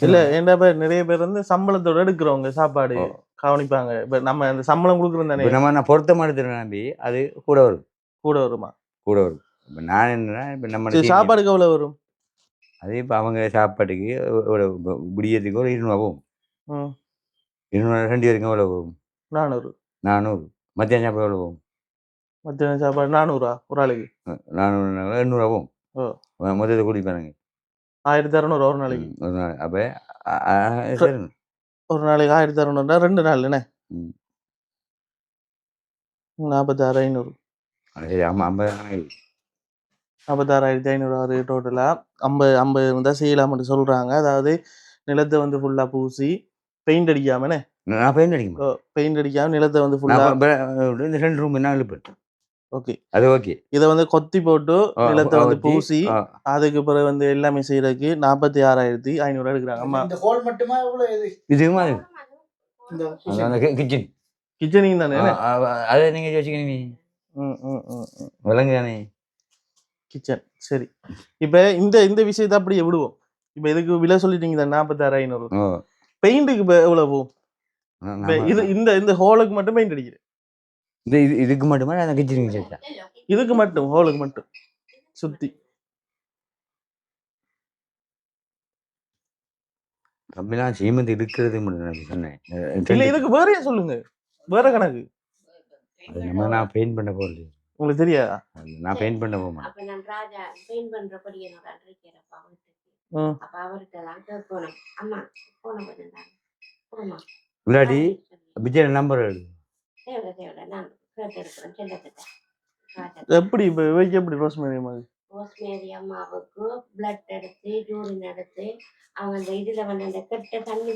இல்ல ஏன்டா நிறைய பேர் வந்து சம்பளத்தோட எடுக்கிறவங்க சாப்பாடு கவனிப்பாங்க. இப்ப நம்ம அந்த சம்பளம் கொடுக்குறோம் தானே, நம்ம நான் பொருத்த மாட்டேன் நம்பி அது கூட வருமா? கூட வரும். இப்போ நான் என்ன இப்போ நம்ம சாப்பாடுக்கு எவ்வளவு வரும்? அது இப்போ அவங்க சாப்பாட்டுக்கு விடியத்துக்கு ஒரு 200 போகும். 200 2 பேருக்கு எவ்வளோ போகும்? 400. மத்தியான சாப்பாடு எவ்வளோ போகும்? மத்தியான சாப்பாடு 400 ஒரு ஆளுக்கு. 400 800 போகும். மொத்தத்தை கூட்டிப்பாருங்க 1,600 ஒரு நாளைக்கு. ஒரு நாள் அப்போ ஒரு நாளைக்கு 1,600 2 நாள் என்ன 46,500. சரி ஆமாம் 50 46,500 ஆகுது டோட்டலாக. 50 இருந்தால் செய்யலாம்னு சொல்கிறாங்க. அதாவது நிலத்தை வந்து ஃபுல்லாக பூசி பெயிண்ட் அடிக்காமண்ணே. நான் பெயிண்ட் அடிக்கும் பெயிண்ட் அடிக்காமல் நிலத்தை வந்து ஃபுல்லாக இந்த 2 ரூம் என்ன இழுப்பேன். ஓகே அது ஓகே. இதை வந்து கொத்தி போட்டு நிலத்தை வந்து பூசி அதுக்கு பிறகு வந்து எல்லாமே செய்யறதுக்கு 46,500 எடுக்கிறாங்க. அம்மா இந்த ஹோல் மட்டுமா எவ்வளவு? இது மாதிரி இந்த அந்த கிச்சன் கிச்சனிங் தானே அதை நீங்க யோசிக்கணுமே விலங்கு தானே கிச்சன். சரி, இப்ப இந்த இந்த விஷயத்தை அப்படியே விடுவோம். இப்ப இதுக்கு விலை சொல்லிட்டீங்க தான் 46,500. பெயிண்ட்டுக்கு இப்ப எவ்வளவு போகும்? இது இந்த இந்த ஹோலுக்கு மட்டும் பெயிண்ட் அடிக்கிறேன். இதுக்கு மட்டுமா அந்த கிச்சனுக்கு சேர்த்தா? இதுக்கு மட்டும், ஹோலுக்கு மட்டும் சுத்தி. அப்படிலாம் சீமெண்ட் இருக்கிறது மட்டும் சொன்னேன். இல்ல இதுக்கு வேறையே சொல்லுங்க, வேற கணக்கு. நான் பெயிண்ட் பண்ண போகல, உங்களுக்கு தெரியா? நான் பெயிண்ட் பண்ண போக மாட்டேன். அப்ப நான் ராஜா பெயிண்ட் பண்றபடி என்னோட அன்றைக்கிறப்ப அவருக்கு அப்ப அவர்கிட்ட தான் கேட்கணும். அம்மா போன போதும் இல்லாடி விஜய் நம்பர் தேவை தேவை நான் கேட்டு எடுக்கிறேன் செல்லத்திட்ட. எப்படி இப்ப வைக்க எப்படி ரோஸ்மேரி மாதிரி? ரோஸ்மேரி அம்மாவுக்கு பிளட் எடுத்து யூரின் எடுத்து அவங்க அந்த இதுல வந்து அந்த கெட்ட தண்ணி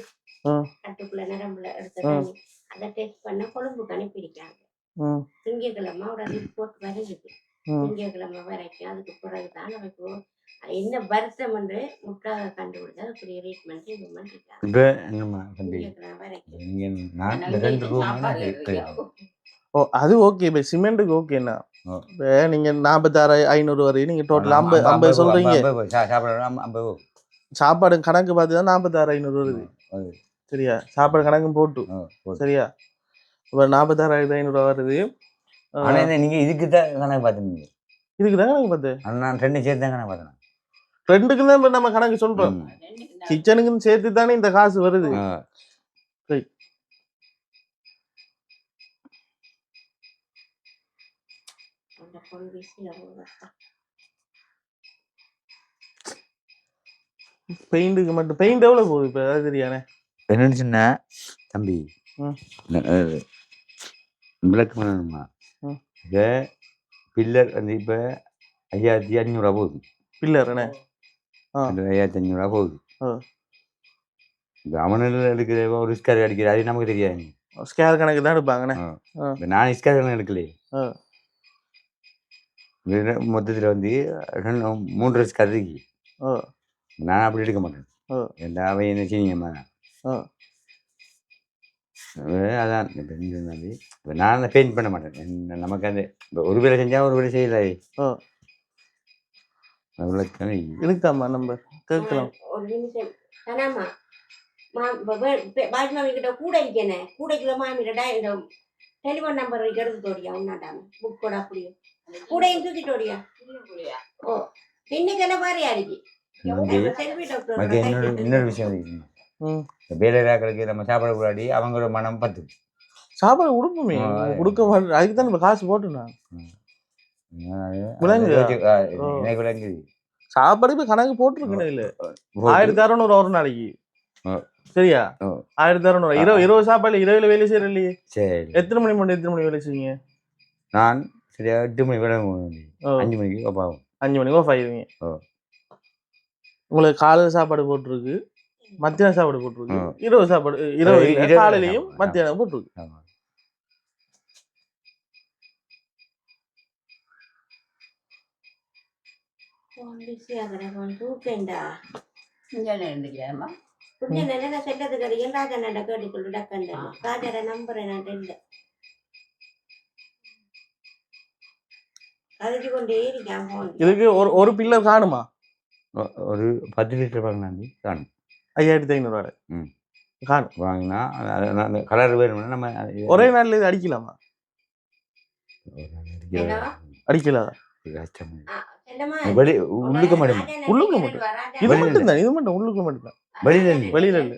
கட்டுக்குள்ள நரம்புல எடுத்த தண்ணி அதை டெஸ்ட் பண்ண கொழும்புக்கு அனுப்பியிருக்காங்க. திங்கக்கிழமை ஒரு ரிப்போர்ட் வருது. திங்கக்கிழமை வரைக்கும் அதுக்கு பிறகுதான் நமக்கு என்ன வருத்தம் என்று முற்றாக கண்டுபிடிச்சு அதுக்குரிய ட்ரீட்மெண்ட் ஓ அது ஓகே. இப்ப சிமெண்ட்டுக்கு ஓகேண்ணா. இப்ப நீங்க 46,500 வரையும் நீங்க டோட்டல் 50 சொல்றீங்க. சாப்பாடு கணக்கு பார்த்துதான் 46,500 வருது. சரியா? சாப்பாடு கணக்கும் போட்டு சரியா? இப்ப 46,500 வருது. நீங்க இதுக்கு தான் கணக்கு பார்த்துங்க. இதுக்கு தான் கணக்கு பார்த்து நான் ரெண்டு சேர்த்து தான் கணக்கு பார்த்தேன். ரெண்டுக்கு தான் இப்ப நம்ம கணக்கு சொல்றோம். கிச்சனுக்குன்னு சேர்த்து தானே இந்த காசு வருது. பெயிண்ட்டுக்கு மட்டும் பெயிண்ட் எவ்வளவு போகுது இப்ப? அதாவது தெரியானே என்னன்னு சொன்ன தம்பி, விளக்கு பண்ணணுமா? இப்ப பில்லர் வந்து இப்ப 5,500 போகுது. பில்லர் என்ன 5,500 போகுது. அவனில் எடுக்கிற ஒரு ஸ்கேர் அடிக்கிற அது நமக்கு தெரியாது. ஸ்கேர் கணக்கு தான் எடுப்பாங்கண்ணே. நான் ஸ்கேர் கணக்கு எடுக்கலையே. மொத்தத்தில் வந்து 3 ஸ்கேர் இருக்கு. நான் அப்படி எடுக்க மாட்டேன். எல்லா அவை என்ன செய்யுங்கம்மா. அதான் இப்போ நான் அந்த பெயிண்ட் பண்ண மாட்டேன். நமக்கு அந்த ஒரு வேலை செஞ்சால் ஒரு வேலை செய்யலாய். இருக்குதாம்மா நம்பர் கேட்கலாம். ஒரு நிமிஷம் தானாம்மா பாஜ்மாமி கிட்ட கூட இருக்கேனே கூடைக்குள்ள மாமிடா இந்த டெலிஃபோன் நம்பர் எடுத்து தோடியா உன்னாட்டாம புக் கூட அப்படியே கூடையும் தூக்கிட்டோடியா. ஓ இன்னைக்கெல்லாம் பாரு யாருக்கு இன்னொரு விஷயம் வேலையாக்களுக்கு நம்ம சாப்பாடு கூடாடி அவங்களோட மனம் பத்து சாப்பாடு கொடுப்போமே கொடுக்க மாட்டேன். அதுக்கு தான் நம்ம காசு போட்டுனா விளங்குது. சாப்பாடு இப்ப கணக்கு போட்டுருக்கணும். இல்ல 1,600 ஒரு நாளைக்கு சரியா? 1,600 20 சாப்பாடு 20 வேலை செய்யற இல்லையே. எத்தனை மணி மட்டும் எத்தனை மணி வேலை செய்யுங்க? நான் சரியா 8 மணி வேலை 5 மணிக்கு ஆகும். 5 மணிக்கு ஆஃப் ஆயிடுவீங்க. உங்களுக்கு காலையில் சாப்பாடு போட்டிருக்கு, மத்தியானம் சாப்பாடு போட்டிருக்கு, இரவு சாப்பாடு இரவு காலையிலையும் மத்தியானம் போட்டிருக்கு. இதுக்கு ஒரு பில்லர் காணுமா? ஒரு 10 லிட்டர் வாங்கினாண்டி காணும். 5,500 காணும். வாங்கினா கலர் வேணும்னா நம்ம ஒரே நாள்ல இது அடிக்கலாமா? அடிக்கலாதா? உள்ளுக்க மாட்டேன். உள்ளுக்க மாட்டேன். இது மட்டும் தான். இது மட்டும் உள்ளுக்க மட்டும் தான். வெளியில இல்ல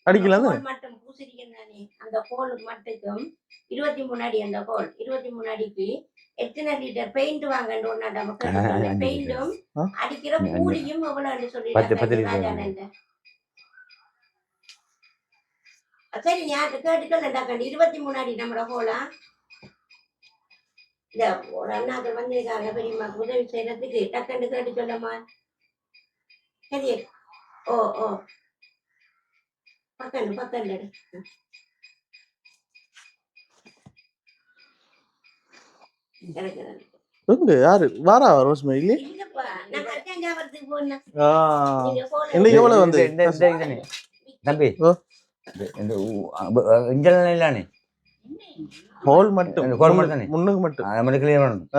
அடிக்கலாம். அந்த கோலுக்கு மட்டும் 23 அடி. அந்த கோல் 23 அடிக்கு எத்தனை லிட்டர் பெயிண்ட் வாங்கன்னு பெயிண்டும் அடிக்கிற கூலியும் எவ்வளவு சொல்லி சரி ஞாபகம் கேட்டுக்கொள்ள 23 அடி நம்மளோட கோலா. இந்த ஒரு அண்ணாக்கள் வந்திருக்காங்க பெரியம்மாக்கு உதவி செய்யறதுக்கு டக்குன்னு கேட்டு சொல்லமா. சரி ஓ ஓ பக்கண்டு எங்க யாரு வாரா ரோஸ்மேரி இல்ல என்ன எவ்வளவு வந்து தம்பி இந்த இஞ்சல் இல்லானே ஹோல் மட்டும் இந்த கோல் மட்டும் தானே முன்னுக்கு மட்டும் அதை மட்டும் கிளியர் பண்ணணும்.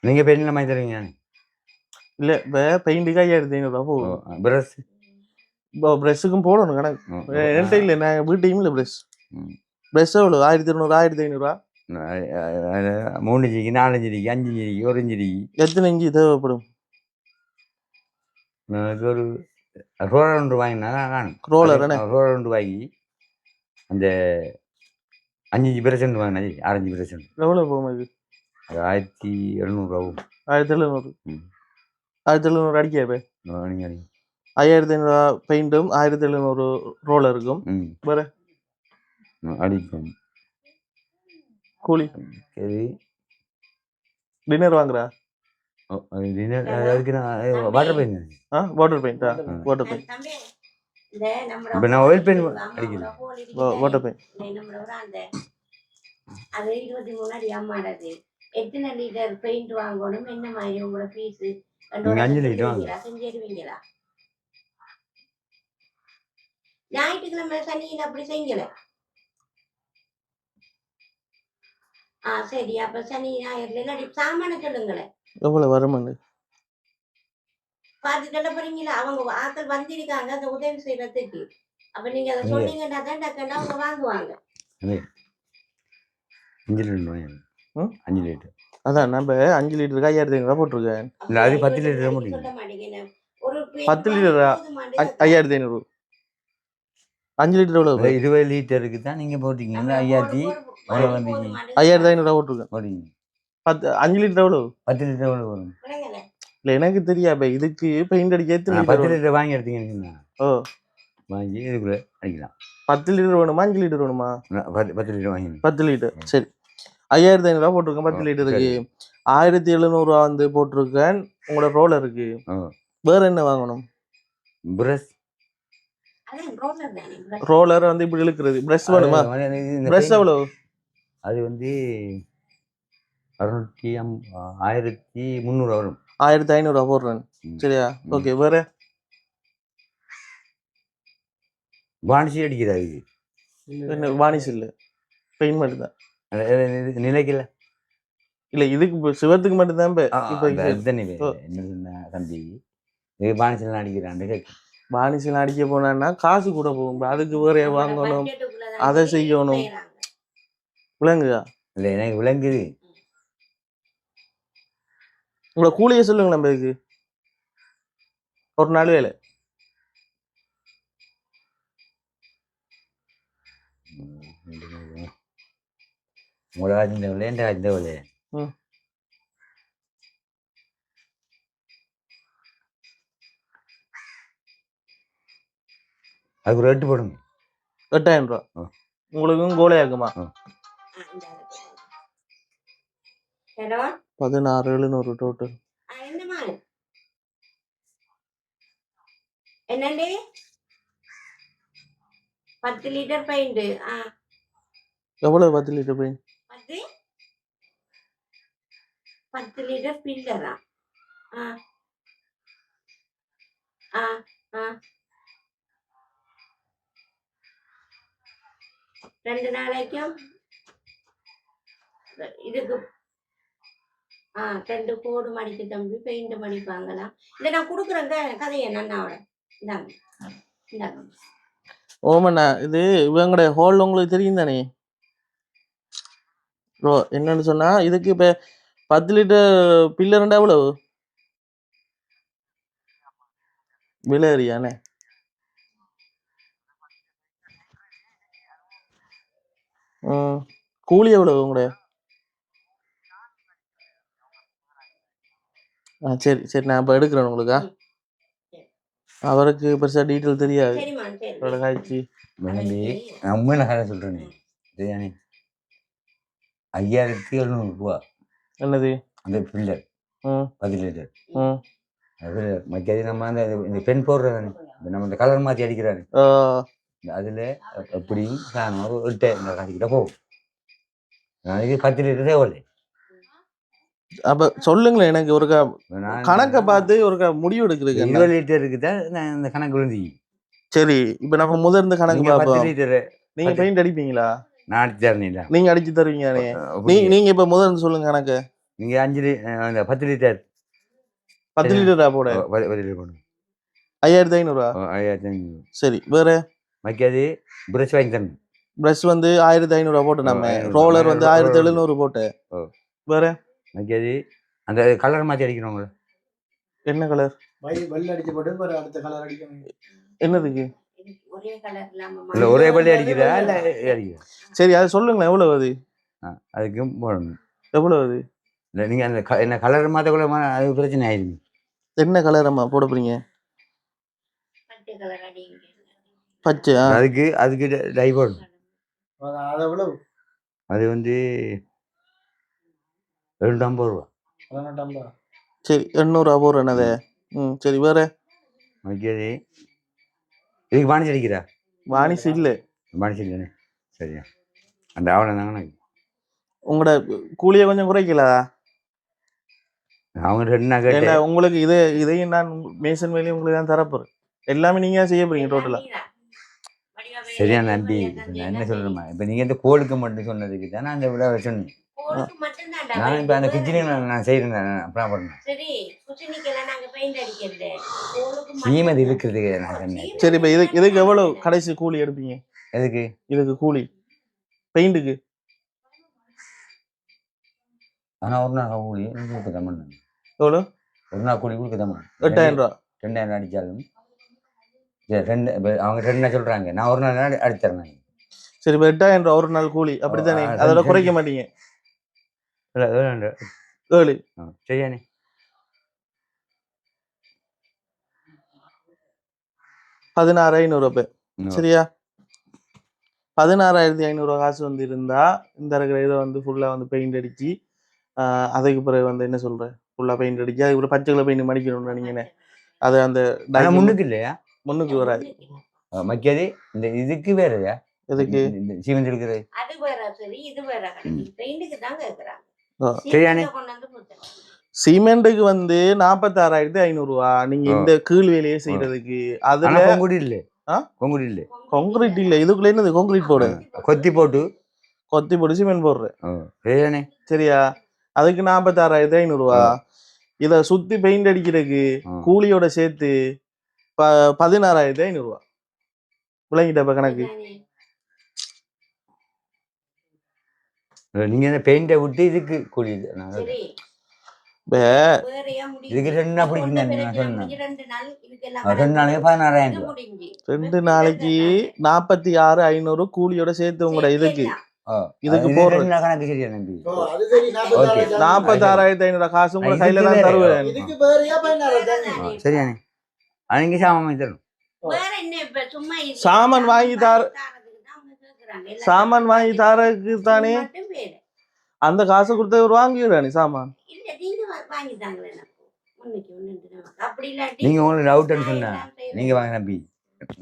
நீங்க பெயிண்ட் மாதிரி தருவீங்க? இல்ல பெயிண்ட்டுக்கு 1500 போகும். பிரஷ் பிரஷ்ஷுக்கும் போடணும் கணக்கு. என்கிட்ட இல்லை, நான் வீட்டையும் இல்லை பிரஷ். பிரஷ் எவ்வளோ? 1200 1500. 3 இன்ச்சுக்கு 4 இன்ச்சுக்கு 5 இன்ச்சுக்கு 1 இன்ச்சுக்கு எத்தனை இன்ச்சு தேவைப்படும்? எனக்கு ஒரு ரோலர் ஒன்று வாங்கினா ரோலர் ரோலர் ஒன்று வாங்கி அந்த 5 இன்ச்சு பிரச்சனை வாங்கினா 6 இன்ச்சு பிரச்சனை எவ்வளோ போகும்? இது 1700 ஆகும். 1700. 1700 அடிக்கா இப்போ? நீங்கள் 5500 பெயிண்ட்டும் 1700 ரோலர் இருக்கும். வேற அடிக்கும் கூலி. சரி, டின்னர் வாங்குறா? டின்னர் அதுக்கு நான் வாட்டர் பெயிண்ட். வாட்டர் பெயிண்டா? Water paint. இப்போ நான் ஆயில் பெயிண்ட் அடிக்கிறேன். வாட்டர் பெயிண்ட் அது 23 அடி அம்மாடது. எத்தனை லிட்டர் பெயிண்ட் வாங்கணும், என்ன மாதிரி உங்களோட ஃபீஸ்? 5 லிட்டர் வாங்க. செஞ்சிருவீங்களா? ஞாயிற்றுக்கிழமை சனியில் அப்படி செய்யல. சரி, அப்ப சனி ஞாயிறுல இல்லாட்டி சாமான சொல்லுங்களேன். எவ்வளவு வருமானு பார்த்து சொல்ல போறீங்களா? அவங்க ஆட்கள் வந்திருக்காங்க அந்த உதவி செய்யறதுக்கு. அப்ப நீங்க அதை சொன்னீங்கன்னா தான் டக்குன்னு அவங்க வாங்குவாங்க. 5 லிட்டர் 5 லிட்டர். அதான் நம்ம 5 லிட்டருக்கு 5500 போட்டிருக்கேன். இல்லை, அது 10 லிட்டர் முடியும். சொல்ல மாட்டேங்க. ஒரு 10 லிட்டரா? 5500. 5 லிட்டர் எவ்வளவு? 20 லிட்டருக்கு தான் நீங்க போட்டீங்க. 5500 போட்டிருக்கேன். 5 லிட்டர் எவ்வளவு? 10 லிட்டர் எவ்வளவு வரும்? இல்ல, எனக்கு தெரியாது. இதுக்கு பெயிண்ட் அடிக்க 10 லிட்டர் வாங்கி எடுத்தீங்கன்னா வாங்கி இதுக்குள்ள அடிக்கலாம். 10 லிட்டர் வேணுமா 5 லிட்டர் வேணுமா? 10 லிட்டர் வாங்கி. 10 லிட்டர். சரி, 5500 போட்டிருக்கேன். 10 லிட்டருக்கு 1700 வந்து போட்டிருக்கேன். உங்களோட ரோலருக்கு வேற என்ன வாங்கணும்? பிரஷ். ரோலர் வந்து இப்படி இழுக்கிறது. பிரஷ் வேணுமா? பிரஷ் எவ்வளவு? அது வந்து 1300 வரும். 1500 போடுறேன். சரியா? ஓகே. வேற வானிசி அடிக்கிறாரு. என்ன வானிஸ் இல்ல, பெயிண்ட் மட்டும் தான். நிலைக்கல. இல்ல, இதுக்கு சிவத்துக்கு மட்டும் தான். தம்பி வானிசெல்லாம் அடிக்கிறான். வானிசெல்லாம் அடிக்க போனா காசு கூட போகும். அதுக்கு வேற வாங்கணும், அதை செய்யணும். விளங்குதா? இல்லை, எனக்கு விளங்குது. உங்களை கூலிய சொல்லுங்க. நம்ம இதுக்கு ஒரு நாள் வேலை. அதுக்கு ஒரு 8 போடுங்க. 8000 ரூபா உங்களுக்கும் கோலையாக்குமா? 16700 டோட்டல். என்னண்டே 10 litre paint. எவ்வளவு 10 லிட்டர் பெயிண்ட்? 10 லிட்டர் பில்லரா? ரெண்டு நாளைக்கும் இதுக்கு 2 கோடு மடிக்கு தம்பி பெயிண்ட் மடிப்பாங்களாம். இல்லை, நான் கொடுக்குறேங்க கதையை நன்னாவோட. இந்தாங்க இந்தாங்க. ஓமண்ணா, இது இவங்களோட ஹோல் உங்களுக்கு தெரியும் தானே? என்னன்னு சொன்னா, இதுக்கு இப்ப 10 லிட்டர் பில்லர்ண்டா எவ்வளவு விலை அறியானே? கூலி எவ்வளவு உங்களுடைய? சரி சரி, நான் இப்போ எடுக்கிறேன் உங்களுக்கா. அவருக்கு பெருசா டீட்டெயில் தெரியாது. காய்ச்சி நான் சொல்றேன். 5700 ரூபா. என்னது அந்த பில்லர் 10 லிட்டர். அது மத்தியாதி நம்ம அந்த இந்த பெண் போடுறது நம்ம இந்த கலர் மாற்றி அடிக்கிறாரு. அதில் எப்படியும் சாணம் ஒரு 8 காய்ச்சிக்கிட்ட போகும். நாளைக்கு 10 லிட்டர் தேவை. அப்ப சொல்லுங்களேன் எனக்கு ஒரு கணக்கை பார்த்து ஒரு முடிவு எடுக்கிறதுக்கு 20 லிட்டருக்கு தான் நான் இந்த கணக்கு விழுந்தி. சரி இப்ப நம்ம முதல்ல கணக்கு நீங்க 10 பார்ப்போம். லிட்டரு நீங்க பெயிண்ட் அடிப்பீங்களா? நான் அடிச்சு தரணில்ல. நீங்க அடிச்சு தருவீங்க. நீங்க இப்ப முதல்ல சொல்லுங்க கணக்கு. நீங்க 10 லிட்டர் 10 லிட்டரா போட 10 லிட்டர் போடுங்க. 5500. 5500. சரி வேற மக்கியாது பிரஷ் வாங்கி தரணும். பிரஷ் வந்து 1500 போட்டு நம்ம ரோலர் வந்து 1700 போட்டு. வேற மக்கியாது அந்த கலர் மாத்தி அடிக்கிறவங்க. என்ன கலர்? வெள்ளை அடிச்சு போட்டு அடுத்த கலர் அடிக்கணும். என்னதுக்கு? ஒரே கலர் இல்லாம இல்ல ஒரே பள்ளி அடிக்கிறா இல்ல அடிக்கிறா? சரி அது சொல்லுங்களேன் எவ்வளவு அது? அதுக்கும் போடணும். எவ்வளவு அது? இல்லை நீங்கள் அந்த என்ன கலர் மாற்றக்குள்ள அது பிரச்சனை ஆயிடுங்க. என்ன கலர் அம்மா போட போறீங்க? பச்சை. அதுக்கு டை போடணும். அது எவ்வளவு? அது வந்து 250 ரூபா. சரி 800 ரூபா போடுறேன் அதை. சரி வேற ஓகே. இதுக்கு வாணிச்சு அடிக்கிறா? வாணிச்சு இல்லை. வாணிச்சு இல்லைண்ணே. சரியா அந்த ஆவணம் தாங்கண்ணா. உங்களோட கூலியை கொஞ்சம் குறைக்கலா? அவங்க 2 நாள் கேட்டு உங்களுக்கு இதையும் நான் மேசன் வேலையும் உங்களுக்கு தான் தரப்போறேன். எல்லாமே நீங்க செய்ய போறீங்க டோட்டலா. சரியா நம்பி நான் என்ன சொல்றேம்மா, இப்போ நீங்க இந்த கோளுக்கு மட்டும் சொன்னதுக்கு தான் நான் அந்த விட சொன்னேன். நான் இப்போ அந்த கிச்சனையும் நான் செய்யறேன். அப்புறம் பண்ணேன் சீமதி இருக்கிறதுக்கு நான் சொன்னேன். சரி இப்போ இதுக்கு எவ்வளவு கடைசி கூலி எடுப்பீங்க? எதுக்கு? இதுக்கு கூலி பெயிண்ட்டுக்கு. ஆனால் ஒரு நாள் கூலி கொடுக்க தான் பண்ணேன். எவ்வளோ? ஒரு நாள் கூலி கொடுக்க தான் பண்ணேன். 8000 ரூபா. 2000 அடித்தாலும் அவங்க 2 நாள் சொல்கிறாங்க, நான் ஒரு நாள் அடித்தரேன். சரி இப்போ 8000 ரூபா ஒரு நாள் கூலி அப்படித்தானே? அதோட குறைக்க மாட்டீங்க? 7 சரியானே. 16,500 ரூபா. சரியா 16,500 ரூபா காசு வந்து இருந்தா இந்த இருக்கிற இதை வந்து ஃபுல்லா வந்து பெயிண்ட் அடிச்சு அதுக்கு பிறகு வந்து என்ன சொல்றேன் ஃபுல்லா பெயிண்ட் அடிச்சு அதுக்கு பச்சை கலர் பெயிண்ட் மடிக்கணும்னு நினைக்கிறேன். அது அந்த முன்னுக்கு இல்லையா? முன்னுக்கு வராது. மக்கியது இந்த இதுக்கு வேறயா? எதுக்கு? சீமெண்ட் எடுக்கிறது அது வேற. சரி இது வேற. பெயிண்ட்க்கு தான் கேக்குறாங்க. சரியானே. சிமெண்ட்டுக்கு வந்து 46,500 ரூபா. நீங்க இந்த கீழ் வேலையே செய்யறதுக்கு. அதுல கொங்குடி இல்ல. கொங்குடி இல்ல. கான்கிரீட் இல்ல. இதுக்குள்ள என்னது கான்கிரீட் போடு. கொத்தி போட்டு சிமெண்ட் போடுறேன். சரியானே. சரியா அதுக்கு 46,500 ரூபா. இத சுத்தி பெயிண்ட் அடிக்கிறதுக்கு கூலியோட சேர்த்து 16,500 ரூபா. விளங்கிட்ட கணக்கு? நீங்க பெயிண்ட விட்டு இதுக்கு கூலி இதுக்கு 2 நாள் பிடிக்குங்க. நான் சொன்னேன் 2 நாளைக்கு 16,000 ரூபா. 2 நாளைக்கு 46,500 கூலியோட சேர்த்து உங்களோட இதுக்கு போடுறேன். கணக்கு சரியா நம்பி? 46,500 காசு உங்களோட கையில தான் தருவேன். சரியானே. நீங்க சாமான் வாங்கி தரணும். சாமான் வாங்கி தாரக்கு தானே அந்த காசு கொடுத்த ஒரு வாங்கிடுறானே சாமான். நீங்க உங்களுக்கு டவுட்னு சொன்னா நீங்க வாங்க நம்பி.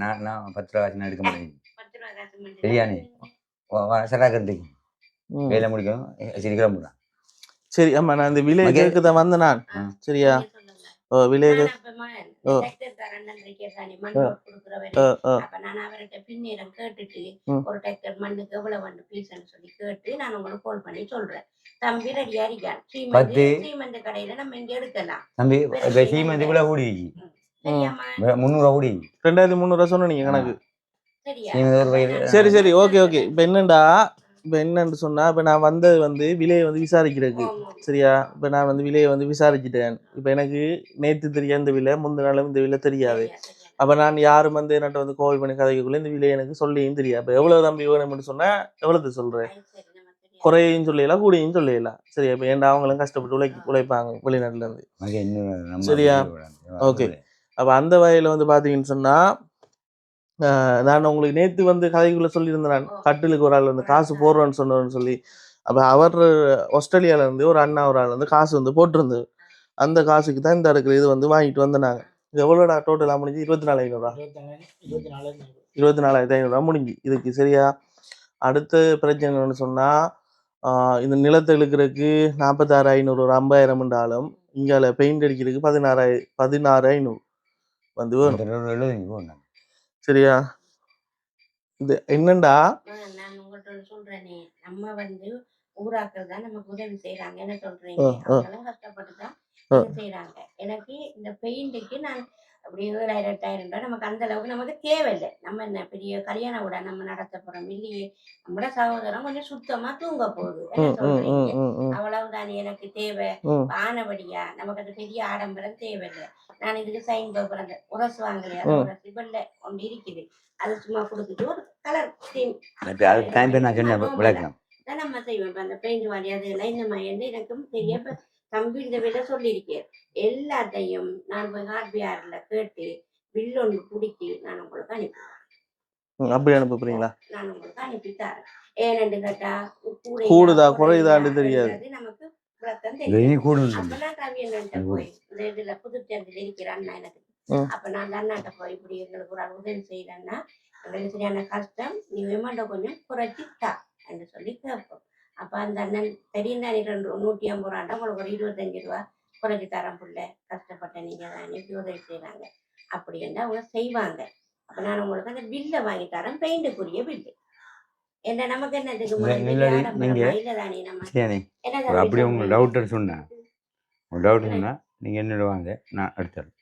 நான் 10 ரூபா காசு எடுக்க மாட்டேன். சரியானே. சராக்கிறதுக்கு வேலை முடிக்கணும். சீக்கிரம் போடுறேன். சரி அம்மா நான் இந்த வில்லேஜுக்கு தான் வந்தேன் நான். சரியா வில்லேஜ் ஒரு டெக்டர் மண்ணுக்கு எவ்வளவு வந்து பீஸ்ன்னு சொல்லி கேட்டு நான் உங்களுக்கு கால் பண்ணி சொல்றேன். தம்பி ரெடியா இருக்கான். சீமெண்ட் கடையில நம்ம இங்க எடுக்கலாம். தம்பி சீமெண்ட் கூட கூடி 300 கூடி 2,300 சொன்னீங்க கணக்கு. சரி சரி ஓகே ஓகே. இப்போ என்னன்னு சொன்னா இப்போ நான் வந்தது வந்து விலையை வந்து விசாரிக்கிறதுக்கு. சரியா இப்போ நான் வந்து விலையை வந்து விசாரிச்சுட்டேன். இப்போ எனக்கு நேற்று தெரியாது இந்த விலை, முந்தின நாளும் இந்த விலை தெரியாது. அப்போ நான் யாரும் வந்து என்கிட்ட வந்து கால் பண்ணி கதைக்குள்ள இந்த விலையை எனக்கு சொல்லியும் தெரியாது. இப்போ எவ்வளவு தம்பி வேணும்னு சொன்னா எவ்வளவு சொல்றேன்? குறையும் சொல்லலாம் கூடியும் சொல்லலாம். சரியா இப்போ ஏன்டா அவங்களும் கஷ்டப்பட்டு உழைப்பாங்க வெளிநாட்டுல இருந்து. சரியா ஓகே. அப்போ அந்த வகையில வந்து பாத்தீங்கன்னு சொன்னா நான் உங்களுக்கு நேற்று வந்து கதைக்குள்ள சொல்லியிருந்தேன். நான் கட்டிலுக்கு ஒரு ஆள் வந்து காசு போடுறேன்னு சொன்னோன்னு சொல்லி. அப்போ அவர் ஆஸ்திரேலியால இருந்து ஒரு அண்ணா ஒரு ஆள் வந்து காசு வந்து போட்டிருந்தது. அந்த காசுக்கு தான் இந்த இருக்கிற இது வந்து வாங்கிட்டு வந்தேனாங்க. இது எவ்வளோடா டோட்டலாக முடிஞ்சு? 24,500 ரூபா. 24,500 ரூபா முடிஞ்சு இதுக்கு. சரியா அடுத்த பிரச்சனைன்னு சொன்னா இந்த நிலத்தை இழுக்கிறதுக்கு 46,500 ஒரு 50,000 என்றாலும் இங்கால பெயிண்ட் அடிக்கிறதுக்கு 16,500 வந்து வேணும். சரியா? இது என்னண்டா நான் உங்கள்கிட்ட சொல்றேனே, நம்ம வந்து ஊராக்கள் தான் நமக்கு உதவி செய்யறாங்க. என்ன சொல்றீங்க? அவங்களும் கஷ்டப்பட்டு தான் செய்யறாங்க. எனக்கு இந்த பெயிண்ட்டுக்கு நான் அப்படி 7,000 8,000 நமக்கு அந்த அளவுக்கு நமக்கு தேவையில்லை. நம்ம என்ன பெரிய கல்யாண விட நம்ம நடத்த போறோம் இல்லையே. நம்மளோட சகோதரம் கொஞ்சம் சுத்தமா தூங்க போகுது. என்ன சொல்றீங்க? அவ்வளவுதான் எனக்கு தேவை. ஆனபடியா நமக்கு அது பெரிய ஆடம்பரம் தேவையில்லை. நான் இதுக்கு சைன் பேப்பர் அந்த உரசு வாங்கலையா, உரசு வெள்ளை ஒன்று இருக்குது, அது சும்மா கொடுத்துட்டு ஒரு கலர் நம்ம செய்வோம். அந்த பெயிண்ட் வாடி அது எல்லாம் இந்த மாதிரி எனக்கும் பெரிய தம்பி இந்த விலை சொல்லியிருக்கேன். எல்லாத்தையும் நான் போய் ஹார்ட்வேர்ல கேட்டு பில் ஒன்று பிடிச்சி நான் உங்களுக்கு அனுப்பிடுவேன். அப்படி அனுப்ப போறீங்களா? நான் உங்களுக்கு அனுப்பித்தாரேன். ஏன்னு கேட்டா கூடுதா குறையுதான்னு தெரியாது நமக்கு விளக்கம் தெரியும். அப்பெல்லாம் ரவி அண்ணன்ட்ட போய் இந்த இதுல புதுச்சேரியில் இருக்கிறான்னா எனக்கு அப்ப நான் அந்த அண்ணாட்ட போய் இப்படி எங்களுக்கு ஒரு உதவி செய்யறேன்னா எங்களுக்கு சரியான கஷ்டம், நீ விமாண்ட கொஞ்சம் குறைச்சிட்டா என்று சொல்லி கேட்போம். அப்ப அந்த அண்ணன் தெரியும் தானே 150 ரூபாண்டா உங்களுக்கு ஒரு 25 ரூபா குறைச்சி தரம் புள்ள, கஷ்டப்பட்ட நீங்க தான் இப்படி உதவி செய்யறாங்க அப்படின்னு அவங்க செய்வாங்க. அப்ப நான் உங்களுக்கு அந்த பில்லை வாங்கி தரேன், பெயிண்டுக்குரிய பில்லு. என்ன நமக்கு என்னதுக்கு இல்லதானே நம்ம அப்படி உங்க டவுட் சொன்னா நீங்க என்னோட வாங்க, நான் எடுத்துறேன்.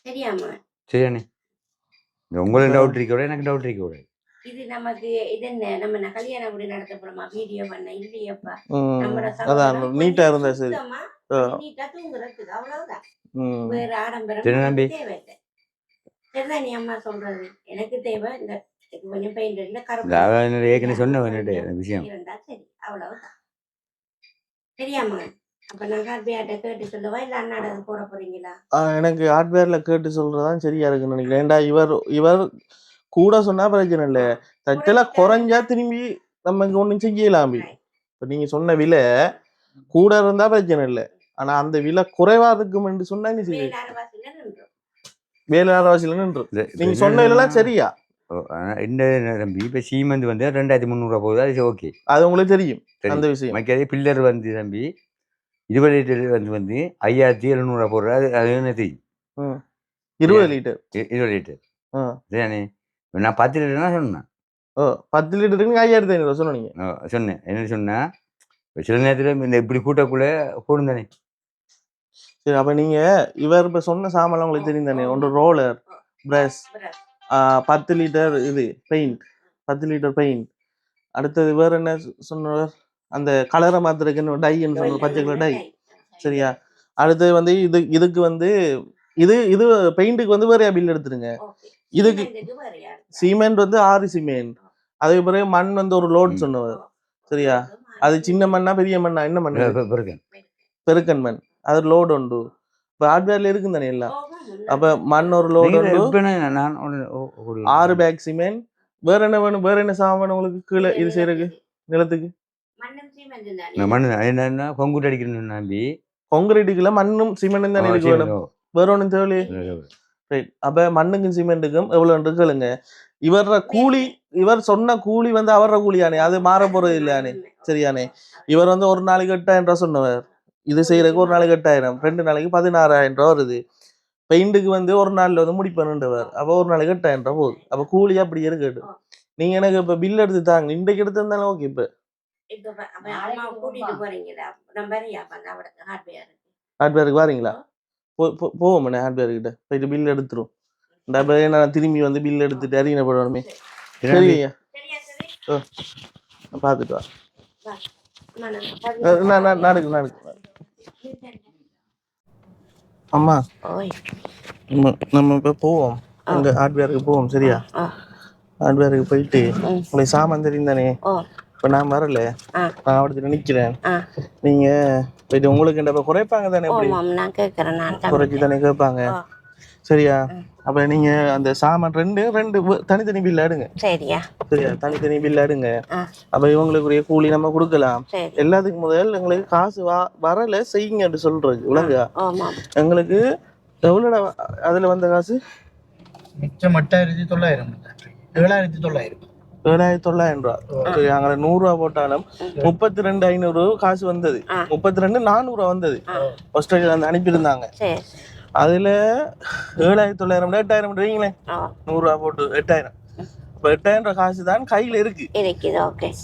சரியாமா? சரியானே. உங்களுக்கு டவுட் இருக்க விட எனக்கு டவுட் இருக்க விட இது நமக்கு இது என்ன நம்ம கல்யாணம் கூட நடத்த போறோமா, வீடியோ பண்ண இல்லையப்பா. அதான் நீட்டா இருந்தா சரி, நீட்டா தூங்குறதுக்கு அவ்வளவுதான், வேற ஆடம்பரம் தேவையில்லை. சரிதான் நீ அம்மா சொல்றது. எனக்கு தேவை இந்த கொஞ்சம் பெயிண்ட் கருப்பு ஏற்கனவே சொன்ன விஷயம் இருந்தா சரி, அவ்வளவுதான். சரியாமா? அப்ப நான் ஹார்ட்வேர்ட்ட கேட்டு சொல்லவா இல்ல அண்ணாட போட போறீங்களா? எனக்கு ஹார்ட்வேர்ல கேட்டு சொல்றதான் சரியா இருக்குன்னு நினைக்கிறேன். ஏன்டா இவர் கூட சொன்னா பிரச்சனை இல்லை, தச்சலா குறைஞ்சா திரும்பி நம்ம இங்க ஒண்ணும் செய்யலாம். இப்ப நீங்க சொன்ன விலை கூட இருந்தா பிரச்சனை இல்லை, ஆனா அந்த விலை குறைவா இருக்கும் என்று சொன்னா நீ செய்ய வேலைவாசியில நின்று நீங்க சொன்ன விலைலாம் சரியா? இந்த தம்பி இப்ப சீமெண்ட் வந்து 2,300 போகுது, அது ஓகே, அது உங்களுக்கு தெரியும் அந்த விஷயம். மக்களே பில்லர் வந்து தம்பி 20 லிட்டர் வந்து 5,700 போடுறது, அது என்ன தெரியும்? 20 லிட்டர் சரியானே. நான் 10 லிட்டர்னா சொன்னேன். 10 லிட்டருக்கு 5,500 சொன்னீங்க. சொன்னேன். என்ன சொன்னா சில நேரத்துல இந்த இப்படி கூட்டக்குள்ள கூடும் தானே. சரி, அப்ப நீங்க இவர் இப்ப சொன்ன சாமான் உங்களுக்கு தெரியும் தானே? ஒன்று ரோலர், பிரஷ், 10 லிட்டர் இது பெயிண்ட், 10 லிட்டர் பெயிண்ட். அடுத்தது வேற என்ன சொன்னவர்? அந்த கலரை மாத்திரக்கு டைன்னு சொன்ன பச்சை கலர் டை. சரியா? அடுத்தது வந்து இதுக்கு வந்து இது பெயிண்ட்டுக்கு வந்து வேறையா பில் எடுத்துருங்க. இதுக்கு சிமெண்ட் வந்து 6 சிமெண்ட், அதுக்கு பிறகு மண் வந்து ஒரு லோட் சொன்னவர். சரியா? அது சின்ன மண்ணா பெரிய மண்ணா? என்ன மண்? பெருக்கன் மண், அது லோடு உண்டு. இப்ப ஹார்ட்வேர்ல இருக்கு தானே எல்லாம். அப்ப மண் ஒரு லோடு உண்டு, 6 பேக் சிமெண்ட். வேற என்ன வேணும்? வேற என்ன சாமான் உங்களுக்கு கீழே இது செய்யறதுக்கு நிலத்துக்கு? கொங்குட்டு அடிக்கணும். கொங்குரீட்டுக்குள்ள மண்ணும் சிமெண்ட்டும் தானே இருக்கு வேணும், வேற ஒன்றும் தேவையில்லை. ரைட். அப்ப மண்ணுக்கும் சிமெண்ட்டுக்கும் எவ்வளவு கேளுங்க. இவர கூலி, இவர் சொன்ன கூலி வந்து அவர கூலியானே, அது மாற போறது இல்லையானே. சரியானே? இவர் வந்து ஒரு நாளைக்கு 8,000 ரூபா சொன்னவர், இது செய்யறதுக்கு ஒரு நாளைக்கு 8,000, 2 நாளைக்கு 16,000 ரூபா வருது. பெயிண்ட்டுக்கு வந்து ஒரு நாள்ல வந்து முடிப்பேன்ன்றவர், அப்ப ஒரு நாளைக்கு 8,000 ரூபா போகுது. அப்ப கூலி அப்படி இருக்கட்டு. நீங்க எனக்கு இப்ப பில் எடுத்து தாங்க, இன்றைக்கு எடுத்து இருந்தாலும் ஓகே. இப்ப ஹார்ட்வேருக்கு வாரீங்களா? போவோம் ஹார்ட்வேர் கிட்ட போயிட்டு பில் எடுத்துரும். நான் திரும்பி வந்து பில் எடுத்துட்டு அறியப்படணுமே. சரி ஐயா, பார்த்துட்டு வா. அம்மா நம்ம இப்ப போவோம், அங்க ஹார்ட்வேருக்கு போவோம். சரியா? ஹார்ட்வேருக்கு போயிட்டு உங்களுக்கு சாமான் தெரியும் தானே? இப்ப நான் வரல, நான் அவடத்துல நிக்கிறேன். நீங்க போயிட்டு உங்களுக்கு குறைப்பாங்க தானே? குறைச்சி தானே கேட்பாங்க. சரியா? அப்ப நீங்க அந்த சாமான் ரெண்டு தனித்தனி பில் எடுங்க. சரியா? தனித்தனி பில் எடுங்க. அப்ப இவங்களுக்குரிய கூலி நம்ம கொடுக்கலாம். எல்லாத்துக்கும் முதல் எங்களுக்கு காசு வரல செய்யுங்க அப்படி சொல்றது விளங்கா? எங்களுக்கு எவ்வளோ அதுல வந்த காசு? மிச்சம் 8,900, 7,900. 7,900 ரூபா. சரி, அங்கே 100 ரூபா போட்டாலும் 32,500 காசு வந்தது. 32,400 வந்தது. ஆஸ்திரேலியால இருந்து அனுப்பியிருந்தாங்க. அதுல 7,900 8,000 வைங்களேன். 100 ரூபா போட்டு 8,000. இப்போ 8,000 ரூபா காசு தான் கையில இருக்கு.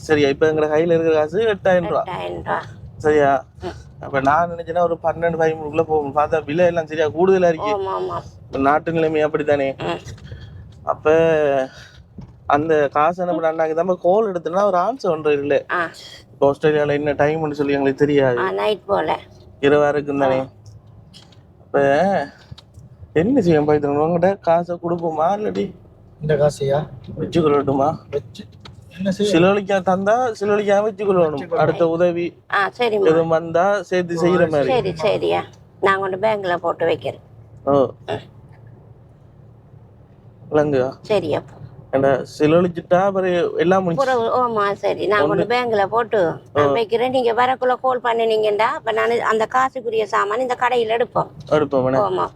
சரியா, இப்ப எங்க கையில இருக்கிற காசு 8,000 ரூபா. சரியா, அப்ப நான் நினைச்சேன்னா ஒரு 12-13 போகும். பார்த்தா விலை எல்லாம் சரியா கூடுதலா இருக்கு. நாட்டு நிலைமை அப்படித்தானே. அப்ப அந்த காசு நம்ம அண்ணாக்கு தான் கோல் எடுத்தோம்னா ஒரு ஆன்சர் ஒன்று இல்லை. இப்போ ஆஸ்திரேலியாவில் என்ன டைம்னு சொல்லி எங்களுக்கு தெரியாது. இரவா இருக்குன்னு தானே. இப்போ என்ன செய்யும் போயிட்டு உங்கள்கிட்ட காசை கொடுப்போமா இல்லாட்டி இந்த காசையா வச்சுக்கொள்ளட்டுமா? சிலவழிக்கா தந்தா சிலவழிக்கா வச்சுக்கொள்ளணும். அடுத்த உதவி எதுவும் வந்தா சேர்த்து செய்யற மாதிரி. சரியா, நான் கொண்டு பேங்க்ல போட்டு வைக்கிறேன். இல்லைங்க சரியா, சிலவழிச்சுட்டா எல்லாம் சரி, நான் கொண்டு பேங்க்ல போட்டு வைக்கிறேன். நீங்க வரக்குள்ள கால் பண்ணினீங்கடா, அப்ப நான் அந்த காசுக்குரிய சாமான் இந்த கடையில எடுப்போம். ஆமா,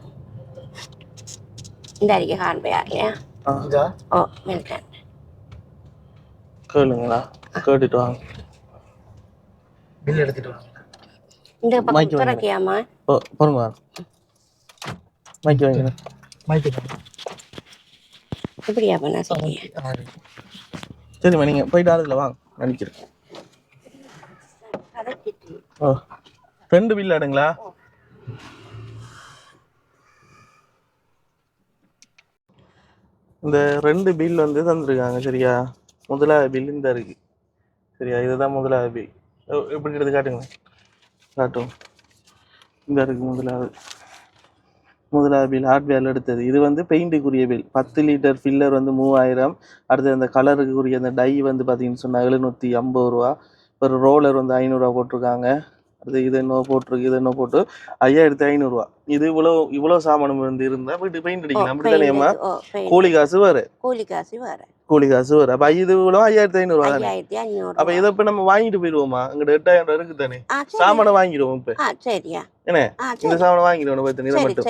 இந்த அறிக்கை காண்பையா? கேளுங்களா, கேட்டுட்டு வாங்க. பில் எடுத்துட்டு வாங்க. இந்த பக்கம் திறக்கியாமா? பாருங்க, மைக் வாங்க. மைக் இப்படியா பண்ண? சரிம்மா, நீங்க போயிட்டு ஆளுல வாங்க நினைக்கிறேன். 2 பில் ஆடுங்களா? இந்த 2 பில் வந்து தந்துருக்காங்க. சரியா, முதலாவது பில் இந்த இருக்கு. சரியா, இதுதான் முதலாவது பில். எப்படி எடுத்து காட்டுங்க, காட்டும். இந்த இருக்கு முதலாவது பில் ஹார்ட்வேர்ல எடுத்தது. இது வந்து பெயிண்ட்டுக்குரிய பில். 10 லிட்டர் ஃபில்லர் வந்து 3000. அடுத்து அந்த கலருக்குரிய அந்த டை வந்து பார்த்தீங்கன்னு சொன்னால் 750 ரூபா. ஒரு ரோலர் வந்து 500 ரூபா போட்டிருக்காங்க. அது இது என்ன போட்டிருக்கு, இது என்ன போட்டு 5,500 ரூபா. இது இவ்வளவு சாமானம் வந்து இருந்தா வீட்டு பெயிண்ட் அடிக்கலாம். அப்படித்தானேம்மா? கூலி காசு வேற. அப்ப இது இவ்வளவு 5,500 ரூபா தானே. அப்ப இதை இப்ப நம்ம வாங்கிட்டு போயிடுவோமா? அங்கிட்ட 8,000 ரூபா இருக்கு தானே. சாமானம் வாங்கிடுவோம் இப்ப. என்ன இந்த சாமானம் வாங்கிடுவோம் இதை மட்டும்.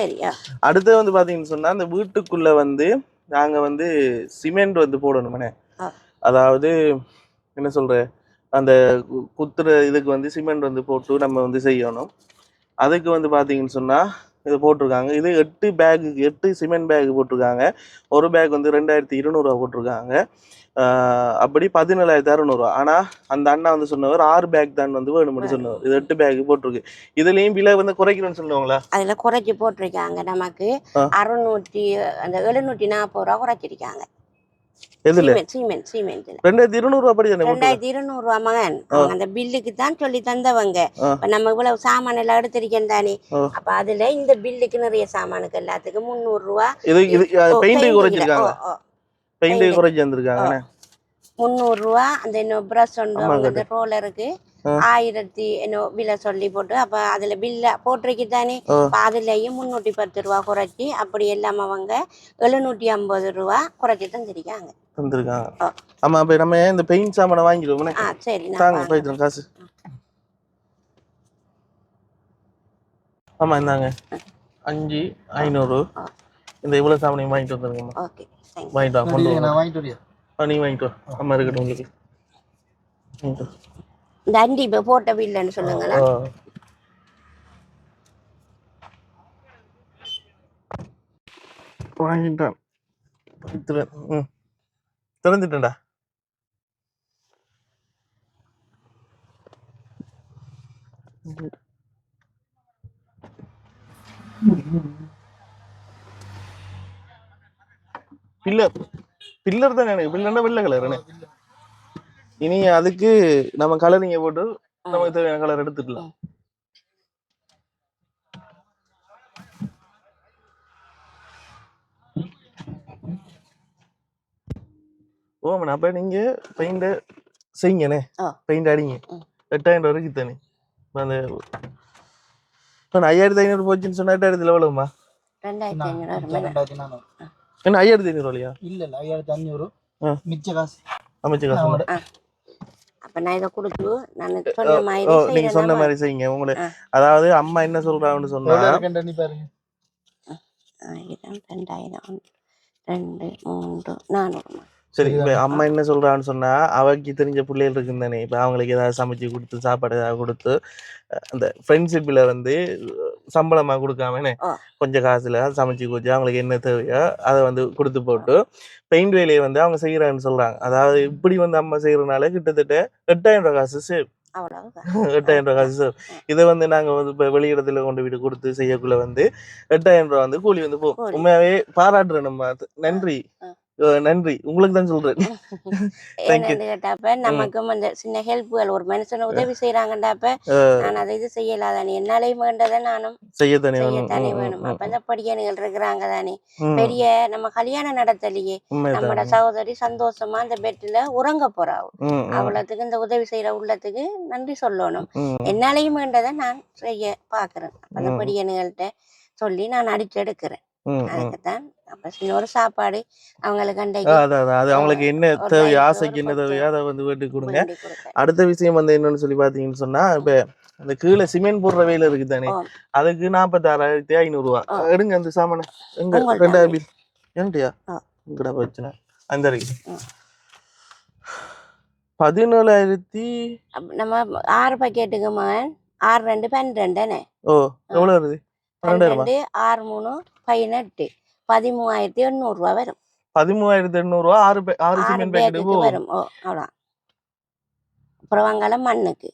அடுத்து வந்து பாத்தீங்கன்னு சொன்னா அந்த வீட்டுக்குள்ள வந்து நாங்க வந்து சிமெண்ட் வந்து போடணுமே. அதாவது என்ன சொல்ற, அந்த குத்துற இதுக்கு வந்து சிமெண்ட் வந்து போட்டு நம்ம வந்து செய்யணும். அதுக்கு வந்து பார்த்தீங்கன்னு சொன்னால் இது போட்டிருக்காங்க. இது 8 சிமெண்ட் பேக் போட்டிருக்காங்க. ஒரு பேக் வந்து 2,200 ரூபா போட்டிருக்காங்க. அப்படி 17,600 ரூபா. ஆனால் அந்த அண்ணா வந்து சொன்னவர் 6 பேக் தான் வந்து வேணும்னு சொன்னவர். இது 8 பேக் போட்டிருக்கு. இதுலேயும் விலை வந்து குறைக்கணும்னு சொல்லுவாங்களா? அதில் குறைச்சி போட்டிருக்காங்க. நமக்கு 740 ரூபா குறைச்சிருக்காங்க. சிமெண்ட் 2,200 ரூபா படி தானே. 2,200 ரூபா மகன். அந்த பில்லுக்கு தான் சொல்லி தந்தவங்க. நம்ம இவ்வளவு சாமான் எல்லாம் எடுத்திருக்கேன் தானே. அப்ப அதுல இந்த பில்லுக்கு நிறைய சாமானுக்கு எல்லாத்துக்கும் 300 ரூபா. பெயிண்ட் குறைச்சிருக்காங்க. பெயிண்ட் குறைச்சி வந்திருக்காங்க. 300 ரூபா. அந்த இன்னும் பிரஷ் அந்த ரோலருக்கு 1000 விலை சொல்லி போட்டு, அப்ப அதுல பில்ல போட்டிருக்கு தானே. அதுலயும் 310 ரூபா குறைச்சி அப்படி எல்லாம் அவங்க 750 ரூபா குறைச்சி தந்திருக்காங்க. ஆமா, அப்ப நம்ம இந்த பெயிண்ட் சாமான வாங்கிடுவோம். சரி, தாங்க போயிட்டு காசு. ஆமா, இந்தாங்க 5,500. இந்த இவ்வளவு சாமானையும் வாங்கிட்டு வந்துருங்கம்மா. வாங்கிட்டு வா. நீ வாங்கிட்டு வா. அம்மா இருக்கட்டும் உங்களுக்கு. இந்த அண்டி இப்போ போட்ட பில்லுன்னு சொல்லுங்களா? வாங்கிட்டான். திறந்துட்டேன்டா. பில்லர் தான் எனக்கு. பில்லர்னா வெள்ளை கலர். இனி அதுக்கு நம்ம கலரிங்க போட்டு நமக்கு தேவையான கலர் எடுத்துக்கலாம். ஓமன், அப்ப நீங்க பெயிண்ட் செய்யுங்கண்ணே. பெயிண்ட் அடிங்க. 8,000 ரூபா இருக்கு தானே. அந்த 5,500 போச்சுன்னு சொன்னா 8,000 எவ்வளவுமா? 2,500. என்ன 5,500 ரூபாயா? இல்ல 5,500 மிச்ச காசு. அப்ப நான் இதை கொடுத்து நான் சொன்ன மாதிரி நீங்க சொன்ன மாதிரி செய்யுங்க. உங்களுக்கு அதாவது அம்மா என்ன சொல்றாங்கன்னு சொன்னா 1000, 2,000, 2, 3, 400. சரி இப்ப அம்மா என்ன சொல்றான்னு சொன்னா அவருக்கு தெரிஞ்ச பிள்ளைகள் இருக்குன்னு தானே இப்ப அவங்களுக்கு ஏதாவது சமைச்சு கொடுத்து சாப்பாடு ஏதாவது கொடுத்து அந்த ஃப்ரெண்ட்ஷிப்ல வந்து சம்பளமா கொடுக்காம கொஞ்சம் காசுல சமைச்சு கொடுத்து அவங்களுக்கு என்ன தேவையோ அதை வந்து கொடுத்து போட்டு பெயிண்ட் வேலையை வந்து அவங்க செய்யறாங்கன்னு சொல்றாங்க. அதாவது இப்படி வந்து அம்மா செய்யறதுனால கிட்டத்தட்ட 8,000 ரூபாய் காசு சேவ். 8,000 ரூபாய் காசு சேவ். இதை வந்து நாங்க வந்து இப்ப வெளியிடத்துல கொண்டு போயிட்டு கொடுத்து செய்யக்குள்ள வந்து 8,000 ரூபாய் வந்து கூலி வந்து போகும். உண்மையாவே பாராட்டுறேன் நம்ம. நன்றி நன்றி உங்களுக்கு தான் சொல்றேன். என்னன்னு கேட்டாப்ப நமக்கும் அந்த சின்ன ஹெல்ப்புகள் ஒரு மனுஷனை உதவி செய்யறாங்கண்டாப்ப நான் அதை இது செய்யலாதானே என்னாலையும் வேண்டதை நானும் செய்யத்தானே வேணும். அப்ப இந்த படியணிகள் இருக்கிறாங்க தானே பெரிய நம்ம கல்யாணம் நடத்தலையே நம்மட சகோதரி சந்தோஷமா அந்த பெட்ல உறங்க போறாவும் அவ்வளவுக்கு இந்த உதவி செய்யற உள்ளத்துக்கு நன்றி சொல்லணும். என்னாலையும் வேண்டதை நான் செய்ய பாக்குறேன். அந்த படியணிகள்கிட்ட சொல்லி நான் அடிச்சு எடுக்கிறேன். அதுக்குத்தான் அப்ப ஒரு சாப்பாடு அவங்களுக்கு அது அவங்களுக்கு என்ன தேவையோ ஆசைக்கு என்ன தேவையோ அதை வந்து வீட்டுக்கு கொடுங்க. அடுத்த விஷயம் வந்து என்னன்னு சொல்லி பாத்தீங்கன்னு சொன்னா இப்ப அந்த கீழே சிமெண்ட் போடுற வேலை இருக்கு தானே அதுக்கு 46,500 ரூபா எடுங்க. அந்த சாமான எங்க 2,000 பில் ஏன்ட்டியா இங்கடா பிரச்சனை அந்த இருக்கு 17,000 நம்ம 6 பாக்கெட்டுக்கு மகன் 6 2 12 ஓ எவ்வளவு வருது 12 6 3 18 13,800 ரூபா வரும். 13,800 ரூபா 6 சிமெண்ட் பேக்கெட்டுக்கு வரும். ஓ அவ்வளோ. அப்புறம் வாங்கலாம் மண்ணுக்கு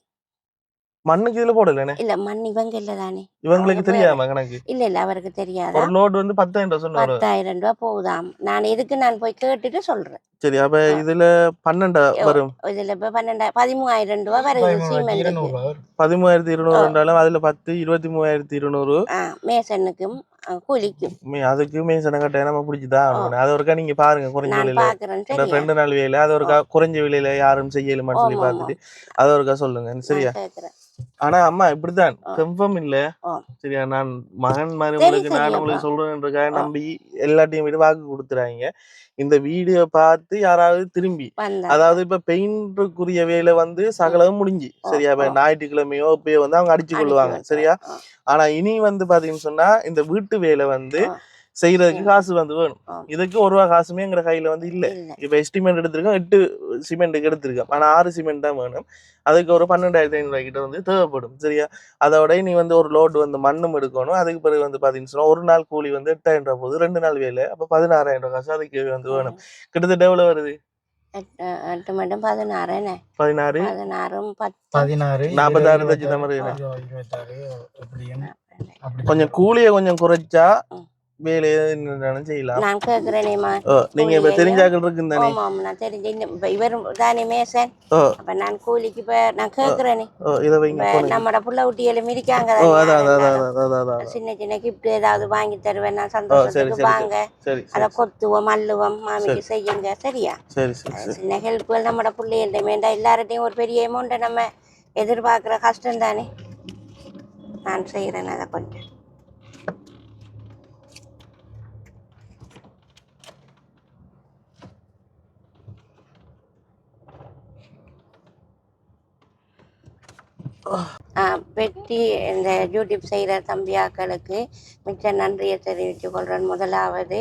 இதுல போடல இல்ல மண் இவங்க இல்ல தானே இவங்களுக்கு தெரியாம கணக்கு இல்ல அவருக்கு தெரியாது. ஒரு லோட் வந்து 10,000 சொன்னாரு. 10,000 ரூபா போகுதாம். நான் எதுக்கு நான் போய் கேட்டுட்டு சொல்றேன். சரி அப்ப இதுல 12 வரும். இதுல இப்ப 13,000 ரூபா வருது சிமெண்ட். 13,200 இருந்தாலும் அதுல 10 23,200 மேசனுக்கும் கூலிக்கும் அதுக்கு மேசனை கட்ட நம்ம பிடிச்சுதான் அது ஒருக்கா நீங்க பாருங்க குறைஞ்ச விலையில 2 நாள் வேலை அது ஒருக்கா குறைஞ்ச விலையில யாரும் செய்யலுமான்னு சொல்லி பார்த்துட்டு அதை ஒருக்கா சொல்லுங்க சரியா. ஆனா அம்மா இப்படிதான் கன்ஃபார்ம் இல்ல சரியா. நான் மகன் மாதிரி உங்களுக்கு நான் உங்களுக்கு சொல்றேன்றதுக்காக நம்பி எல்லாத்தையும் விட வாக்கு கொடுத்துறாங்க. இந்த வீடியோ பார்த்து யாராவது திரும்பி அதாவது இப்ப பெயிண்ட்டுக்குரிய வேலை வந்து சகலம் முடிஞ்சு சரியா. இப்ப ஞாயிற்றுக்கிழமையோ இப்பயோ வந்து அவங்க அடிச்சு கொள்ளுவாங்க சரியா. ஆனா இனி வந்து பாத்தீங்கன்னு சொன்னா இந்த வீட்டு வேலை வந்து செய்யறதுக்கு காசு வந்து வேணும். இதுக்கு 1 ரூபா காசுமே எங்க கையில வந்து இல்ல. இப்ப எஸ்டிமேட் எடுத்திருக்கோம் 8 சிமெண்ட்டுக்கு எடுத்திருக்கோம். ஆனா 6 சிமெண்ட் தான் வேணும். அதுக்கு ஒரு 12,500 கிட்ட வந்து தேவைப்படும் சரியா. அதோட நீ வந்து ஒரு லோடு வந்து மண்ணும் எடுக்கணும். அதுக்கு பிறகு வந்து பாத்தீங்கன்னு சொன்னா ஒரு நாள் கூலி வந்து 8,000 ரூபாய் போகுது. 2 நாள் வேலை அப்ப 16,000 காசு அதுக்கு வந்து வேணும். கிட்டத்தட்ட எவ்வளவு வருது 8 மட்டும் 16 16 46 லட்சம் கொஞ்சம் கூலிய கொஞ்சம் குறைச்சா வேலை என்னன்னு செய்யலாம். நான் கேக்குறேனேமா நீங்க இப்ப தெரிஞ்சாக்கள் இருக்கு தானே. ஆமா நான் தெரிஞ்ச இவரும் தானே மேசன். அப்ப நான் கூலிக்கு இப்ப நான் கேக்குறேனே இத வைங்க நம்மட புள்ள ஊட்டியில மிதிக்காங்க சின்ன சின்ன கிஃப்ட் ஏதாவது வாங்கி தருவேன் நான் சந்தோஷத்துக்கு வாங்க அத கொத்துவோம் மல்லுவோம் மாமிக்கு செய்யுங்க சரியா. சின்ன ஹெல்ப்புகள் நம்மட பிள்ளைகள்ட்ட வேண்டா எல்லார்ட்டையும் ஒரு பெரிய அமௌண்ட்டை நம்ம எதிர்பார்க்கிற கஷ்டம் தானே. நான் செய்யறேன் அதை கொஞ்சம் வெற்றி இந்த யூடியூப் செய்கிற தம்பியாக்களுக்கு மிச்ச நன்றியை தெரிவித்துக் கொள்கிறேன். முதலாவது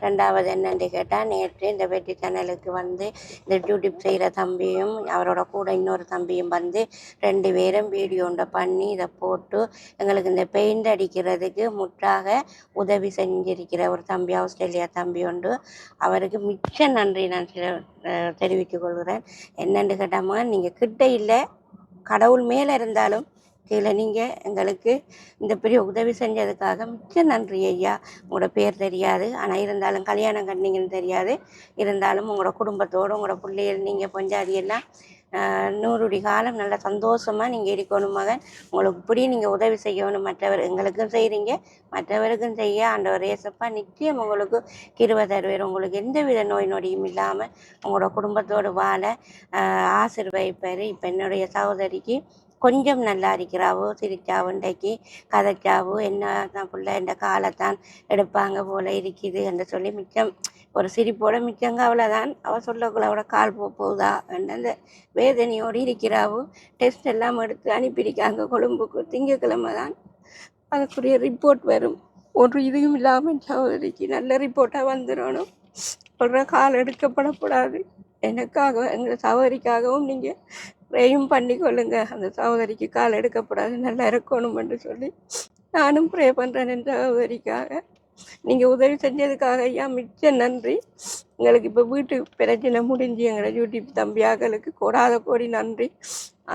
2வது என்னென்று கேட்டால் நேற்று இந்த வெற்றி சேனலுக்கு வந்து இந்த யூடியூப் செய்கிற தம்பியும் அவரோட கூட இன்னொரு தம்பியும் வந்து 2 பேரும் வீடியோண்ட பண்ணி இதை போட்டு எங்களுக்கு இந்த பெயிண்ட் அடிக்கிறதுக்கு முற்றாக உதவி செஞ்சிருக்கிற ஒரு தம்பி ஆஸ்திரேலியா தம்பி உண்டு. அவருக்கு மிச்ச நன்றி நான் தெரிவித்துக் கொள்கிறேன். என்னென்று கேட்டாமல் நீங்கள் கிட்ட இல்லை கடவுள் மேலே இருந்தாலும் கீழே நீங்கள் எங்களுக்கு இந்த பெரிய உதவி செஞ்சதுக்காக மிச்ச நன்றி ஐயா. உங்களோட பேர் தெரியாது ஆனால் இருந்தாலும் கல்யாணம் கட்டினீங்கன்னு தெரியாது. இருந்தாலும் உங்களோட குடும்பத்தோடு உங்களோட பிள்ளைகள் நீங்கள் பொஞ்சாதியெல்லாம் 100 காலம் நல்ல சந்தோஷமாக நீங்கள் இருக்கணும் மகன். உங்களுக்கு இப்படி நீங்கள் உதவி செய்யணும். மற்றவர் எங்களுக்கும் செய்கிறீங்க மற்றவருக்கும் செய்ய ஆண்டவர் ஏசப்பா நிச்சயம் உங்களுக்கு கிருபை தருவார். உங்களுக்கு எந்தவித நோய் நொடியும் இல்லாமல் உங்களோட குடும்பத்தோடு வாழ ஆசீர்வதிப்பார். இப்போ என்னுடைய சகோதரிக்கு கொஞ்சம் நல்லா இருக்கிறாவோ சிரிச்சாவோ இன்றைக்கு கதைச்சாவோ என்ன தான் பிள்ளை இந்த காலைத்தான் எடுப்பாங்க போல இருக்குது என்று சொல்லி மிச்சம் ஒரு சிரிப்போட மிச்சங்க அவ்வளோதான். அவள் சொல்லக்குள்ள அவட கால் போகுதா அந்த வேதனையோடு இருக்கிறாவோ. டெஸ்ட் எல்லாம் எடுத்து அனுப்பியிருக்காங்க கொழும்புக்கு. திங்கக்கிழமை தான் அதுக்குரிய ரிப்போர்ட் வரும். ஒரு இதுவும் இல்லாமல் சகோதரிக்கு நல்ல ரிப்போர்ட்டாக வந்துடணும். சொல்கிற கால் எடுக்கப்படக்கூடாது. எனக்காக எங்கள் சகோதரிக்காகவும் நீங்கள் ப்ரேயும் பண்ணிக்கொள்ளுங்க. அந்த சகோதரிக்கு கால் எடுக்கப்படாது, நல்லா இருக்கணும் என்று சொல்லி நானும் ப்ரே பண்ணுறேன் என் சகோதரிக்காக. நீங்கள் உதவி செஞ்சதுக்காக ஐயா மிச்ச நன்றி. எங்களுக்கு இப்போ வீட்டு பிரச்சனை முடிஞ்சு எங்களை யூடியூப் தம்பியாக்களுக்கு கோடாத கோடி நன்றி.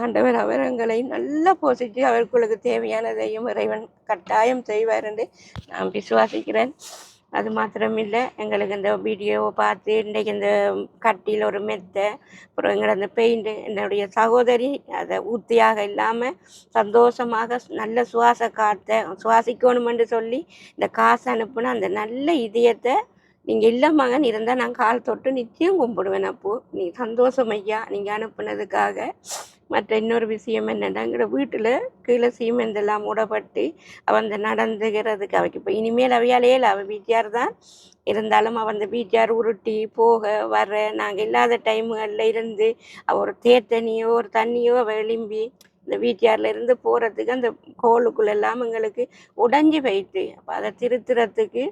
ஆண்டவர் அவர் எங்களை நல்லா போசிச்சு அவர்களுக்கு தேவையானதையும் இறைவன் கட்டாயம் செய்வார் என்று நான் விசுவாசிக்கிறேன். அது மாத்திரமில்லை, எங்களுக்கு இந்த வீடியோவை பார்த்து இன்றைக்கு இந்த கட்டியில் ஒரு மெத்தை, அப்புறம் எங்களை அந்த பெயிண்ட்டு, என்னுடைய சகோதரி அதை ஊத்தியாக இல்லாமல் சந்தோஷமாக நல்ல சுவாச காற்றை சுவாசிக்கணுமென்று சொல்லி இந்த காசு அனுப்புன அந்த நல்ல இதயத்தை நீங்கள் இல்லை மகன் இருந்தால் நான் கால் தொட்டு நிச்சயம் கும்பிடுவேன். அப்போது நீ சந்தோஷம் ஐயா நீங்கள் அனுப்புனதுக்காக. மற்ற இன்னொரு விஷயம் என்னென்னா, எங்களோட வீட்டில் கீழே சீமெந்தெல்லாம் மூடப்பட்டு அவன் அந்த நடந்துகிறதுக்கு அவைக்கு இப்போ இனிமேல் அவையாலே இல்லை, அவள் வீட்டியார் தான் இருந்தாலும் அவன் அந்த வீட்டியார் உருட்டி போக வர நாங்கள் இல்லாத டைமுகளில் இருந்து ஒரு தேத்தண்ணியோ ஒரு தண்ணியோ அவள் எலும்பி இந்த வீட்டியாரில் இருந்து போகிறதுக்கு அந்த கோளுக்குள்ளெல்லாம் எங்களுக்கு உடஞ்சி போயிட்டு, அப்போ அதை திருத்துறதுக்கு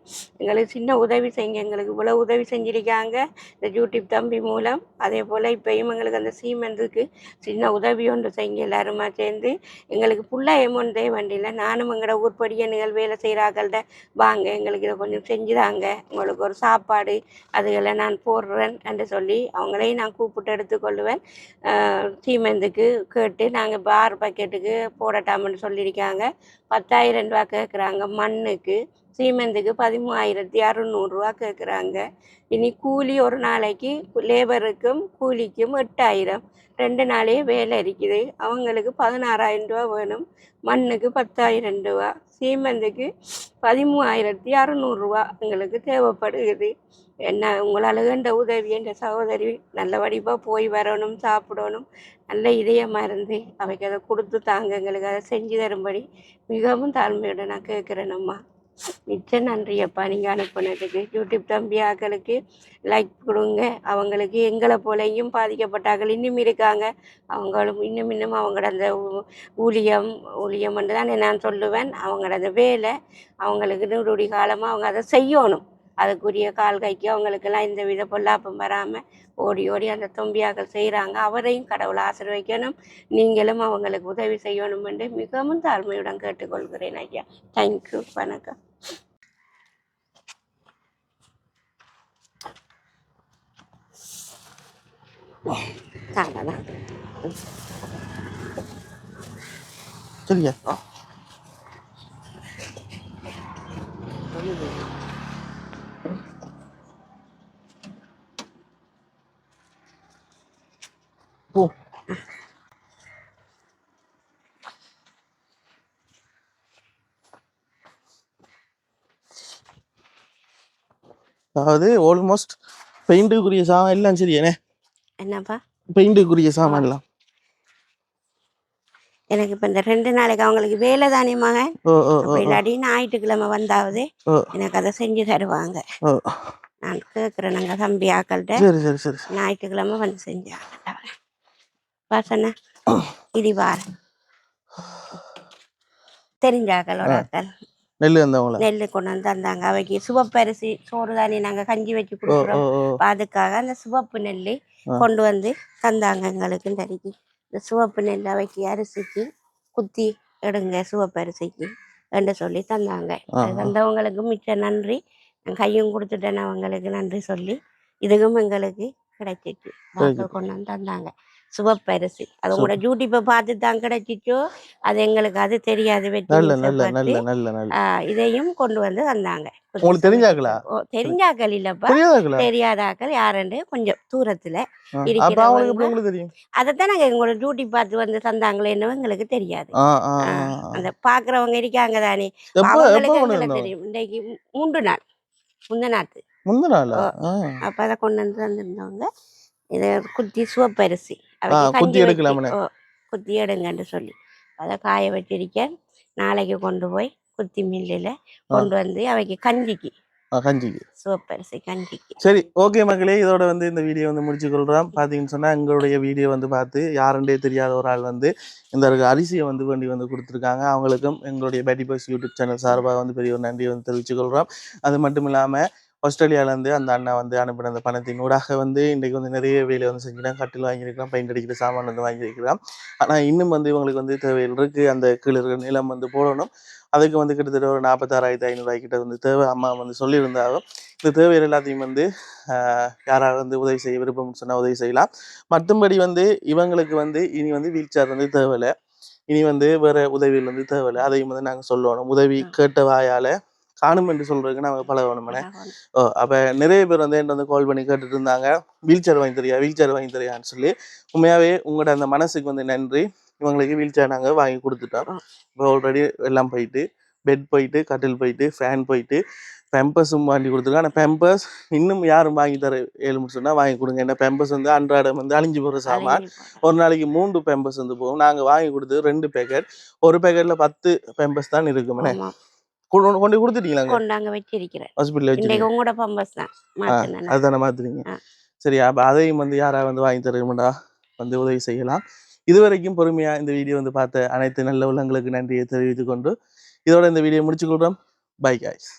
எங்களுக்கு சின்ன உதவி செய்யுங்க. எங்களுக்கு இவ்வளோ உதவி செஞ்சிருக்காங்க இந்த யூடியூப் தம்பி மூலம். அதே போல் இப்போயும் எங்களுக்கு அந்த சீமெந்துக்கு சின்ன உதவி ஒன்று செய்யுங்க. எல்லாருமா சேர்ந்து எங்களுக்கு ஃபுல்லாக எமௌண்ட் வண்டியில் நானும் எங்களோட ஊர்படியன்கள் வேலை செய்கிறாங்கள்ட வாங்க எங்களுக்கு இதை கொஞ்சம் செஞ்சுதாங்க, உங்களுக்கு ஒரு சாப்பாடு அதுகளை நான் போடுறேன் என்று சொல்லி அவங்களையும் நான் கூப்பிட்டு எடுத்துக்கொள்ளுவேன். சீமெந்துக்கு கேட்டு நாங்கள் 6 பக்கெட்டுக்கு போடட்டாம்னு சொல்லியிருக்காங்க. 10,000 ரூபா கேட்குறாங்க. மண்ணுக்கு சீமெந்துக்கு 13,600 ரூபா கேட்குறாங்க. இனி கூலி ஒரு நாளைக்கு லேபருக்கும் கூலிக்கும் 8,000, 2 நாளே வேலை இருக்குது. அவங்களுக்கு 16,000 ரூபா வேணும். மண்ணுக்கு 10,000 ரூபா, சீமெந்துக்கு 13,600 ரூபா எங்களுக்கு தேவைப்படுகிறது. என்ன உங்களால் என்ற உதவி என்ற சகோதரி நல்ல வடிவாக போய் வரணும், சாப்பிடணும், நல்ல இதயமாக இருந்து அவைக்கு அதை கொடுத்து தாங்க எங்களுக்கு அதை செஞ்சு தரும்படி மிகவும் தாழ்மையோட நான் கேட்குறேனம்மா. மிச்சம் நன்றி அப்பா நீங்கள் அனுப்புனதுக்கு. யூடியூப் தம்பியாக்களுக்கு லைக் கொடுங்க. அவங்களுக்கு எங்களை போலையும் பாதிக்கப்பட்டார்கள் இன்னும் இருக்காங்க. அவங்களும் இன்னும் அவங்களோட அந்த ஊழியம்ன்ட்டு தான் நான் சொல்லுவேன். அவங்களோட அந்த வேலை அவங்களுக்கு நூறு காலமாக அவங்க அதை செய்யணும். அதுக்குரிய கால் கைக்கு அவங்களுக்கெல்லாம் எந்த வித பொல்லாப்பும் வராமல் ஓடி ஓடி அந்த தொம்பியாக்கள் செய்கிறாங்க. அவரையும் கடவுளை ஆசீர்வதிக்கணும். நீங்களும் அவங்களுக்கு உதவி செய்யணும் என்று மிகவும் தாழ்மையுடன் கேட்டுக்கொள்கிறேன் ஐயா. தேங்க்யூ, வணக்கம். தாங்கண்ணா சரியா? போ. அதாவது ஆல்மோஸ்ட் பெயிண்ட்டுக்குரிய சாமான் எல்லாம் சரியானே? என்னப்பா பெயிண்ட்டுக்குரிய சாமான் எல்லாம் எனக்கு இப்போ இந்த 2 நாளைக்கு அவங்களுக்கு வேலை தானே மகன். இல்லாட்டி ஞாயிற்றுக்கிழமை வந்தாவது எனக்கு அதை செஞ்சு தருவாங்க. நான் கேட்குறேன் நாங்கள் தம்பி ஆக்கள்கிட்ட. சரி சரி சரி, ஞாயிற்றுக்கிழமை வந்து செஞ்சாங்க. வாசனை இது வார தெரிஞ்சாக்களோட ஆக்கள் நெல்லு கொண்டு வந்து தந்தாங்க. அவைக்கு சிவப்பரிசி சோறு தானே நாங்கள் கஞ்சி வச்சு கொடுக்குறோம். அதுக்காக அந்த சிவப்பு நெல் கொண்டு வந்து தந்தாங்க எங்களுக்கு. தரிக்கு இந்த சிவப்பு நெல் அவைக்கு அரிசிக்கு குத்தி எடுங்க சிவப்பரிசிக்கு என்று சொல்லி தந்தாங்க. அது தந்தவங்களுக்கு மிச்ச நன்றி. நான் கையும் கொடுத்துட்டேன் அவங்களுக்கு நன்றி சொல்லி. இதுவும் எங்களுக்கு கிடைச்சிச்சு. கொண்டு வந்து தந்தாங்க சிவப்பரிசி. அது உங்களோட யூடியூப்பை பார்த்து தான் கிடைச்சிச்சோ அது எங்களுக்கு அது தெரியாது. இதையும் கொண்டு வந்து தந்தாங்க. தெரிஞ்சாக்கள் இல்லப்பா, தெரியாதாக்கள் யாருன்னு கொஞ்சம் தூரத்துல இருக்கிறவங்க. அதைத்தான் நாங்க எங்களோட டியூட்டி பார்த்து வந்து தந்தாங்களேன்னு எங்களுக்கு தெரியாது. அந்த பாக்குறவங்க இருக்காங்க தானே, அவங்களுக்கு எங்களுக்கு தெரியும். இன்னைக்கு 3 நாள் முந்தின அப்ப அதை கொண்டு வந்து தந்திருந்தவங்க. இதை குத்தி சிவப்பரிசி குத்தி எடுங்கன்னு சொல்லி அதை காய வச்சிருக்கேன். நாளைக்கு கொண்டு போய் குத்தி மில்லில் கொண்டு வந்து அவைக்கு கஞ்சிக்கு சிவப்பரிசி கஞ்சிக்கு. சரி, ஓகே மக்களே, இதோட வந்து இந்த வீடியோ வந்து முடிச்சுக்கொள்கிறோம். பார்த்தீங்கன்னு சொன்னால் எங்களுடைய வீடியோ வந்து பார்த்து யாருன்றே தெரியாத ஒரு ஆள் வந்து இந்த அரிசியை வந்து வேண்டி வந்து கொடுத்துருக்காங்க. அவங்களுக்கும் எங்களுடைய பேட்டி பாய்ஸ் யூடியூப் சேனல் சார்பாக வந்து பெரிய ஒரு நன்றியை வந்து தெரிவிச்சுக்கொள்கிறோம். அது மட்டும் இல்லாமல் ஆஸ்திரேலியாவிலேருந்து அந்த அண்ணா வந்து அனுப்பின அந்த பணத்தின் ஊடாக வந்து இன்றைக்கு வந்து நிறைய வேலை வந்து செஞ்சுனா கட்டில் வாங்கியிருக்கலாம், பெயிண்ட் அடிக்கிற சாமான் வந்து வாங்கியிருக்கலாம். ஆனால் இன்னும் வந்து இவங்களுக்கு வந்து தேவையில் இருக்குது. அந்த கீழே இருக்கிற நிலம் வந்து போடணும். அதுக்கு வந்து கிட்டத்தட்ட ஒரு 46,500 கிட்ட வந்து தேவை அம்மா வந்து சொல்லியிருந்தாலும் இந்த தேவைகள் எல்லாத்தையும் வந்து யாராவது வந்து உதவி செய்ய விருப்பம்னு சொன்னால் உதவி செய்யலாம். மற்றும்படி வந்து இவங்களுக்கு வந்து இனி வந்து வீல் சேர் வந்து தேவையில்லை, இனி வந்து வேறு உதவிகள் வந்து தேவையில்லை. அதையும் வந்து நாங்கள் சொல்லணும். உதவி கேட்ட வாயால் காணும் என்று சொல்றதுக்கு நாங்கள் பழகணும்னே. அப்போ நிறைய பேர் வந்து என்கிட்ட வந்து கால் பண்ணி கேட்டுட்டு இருந்தாங்க, வீல் சேர் வாங்கி தரியான்னு சொல்லி. உண்மையாகவே உங்களோட அந்த மனசுக்கு வந்து நன்றி. இவங்களுக்கு வீல் சேர் நாங்கள் வாங்கி கொடுத்துட்டோம். இப்போ ஆல்ரெடி எல்லாம் போயிட்டு, பெட் போயிட்டு, கட்டில் போயிட்டு, ஃபேன் போயிட்டு, பெம்பர்ஸும் வாங்கி கொடுத்துருக்கோம். ஆனால் பெம்பர்ஸ் இன்னும் யாரும் வாங்கி தர ஏழுன்னு சொன்னால் வாங்கி கொடுங்க. ஏன்னா பெம்பர்ஸ் வந்து அன்றாடம் வந்து அழிஞ்சு போகிற சாமான். ஒரு நாளைக்கு 3 பெம்பர்ஸ் வந்து போகும். நாங்கள் வாங்கி கொடுத்து 2 பேக்கெட், ஒரு பேக்கெட்டில் 10 பெம்பர்ஸ் தான் இருக்குமே. கொண்டு கொடுத்துட்டீங்களா? கொண்டாங்க வச்சிருக்கிறேன் ஹாஸ்பிட்டல் வச்சு. உங்களோட பம்பஸ் தான் அதுதானே மாத்துறீங்க. சரியா? அப்போ அதையும் வந்து யாராவது வந்து வாங்கி தருமாடா வந்து உதவி செய்யலாம். இதுவரைக்கும் பொறுமையா இந்த வீடியோ வந்து பார்த்த அனைத்து நல்ல உள்ளங்களுக்கு நன்றியை தெரிவித்துக் கொண்டு இதோட இந்த வீடியோ முடிச்சுக்கொள்றோம். By guys.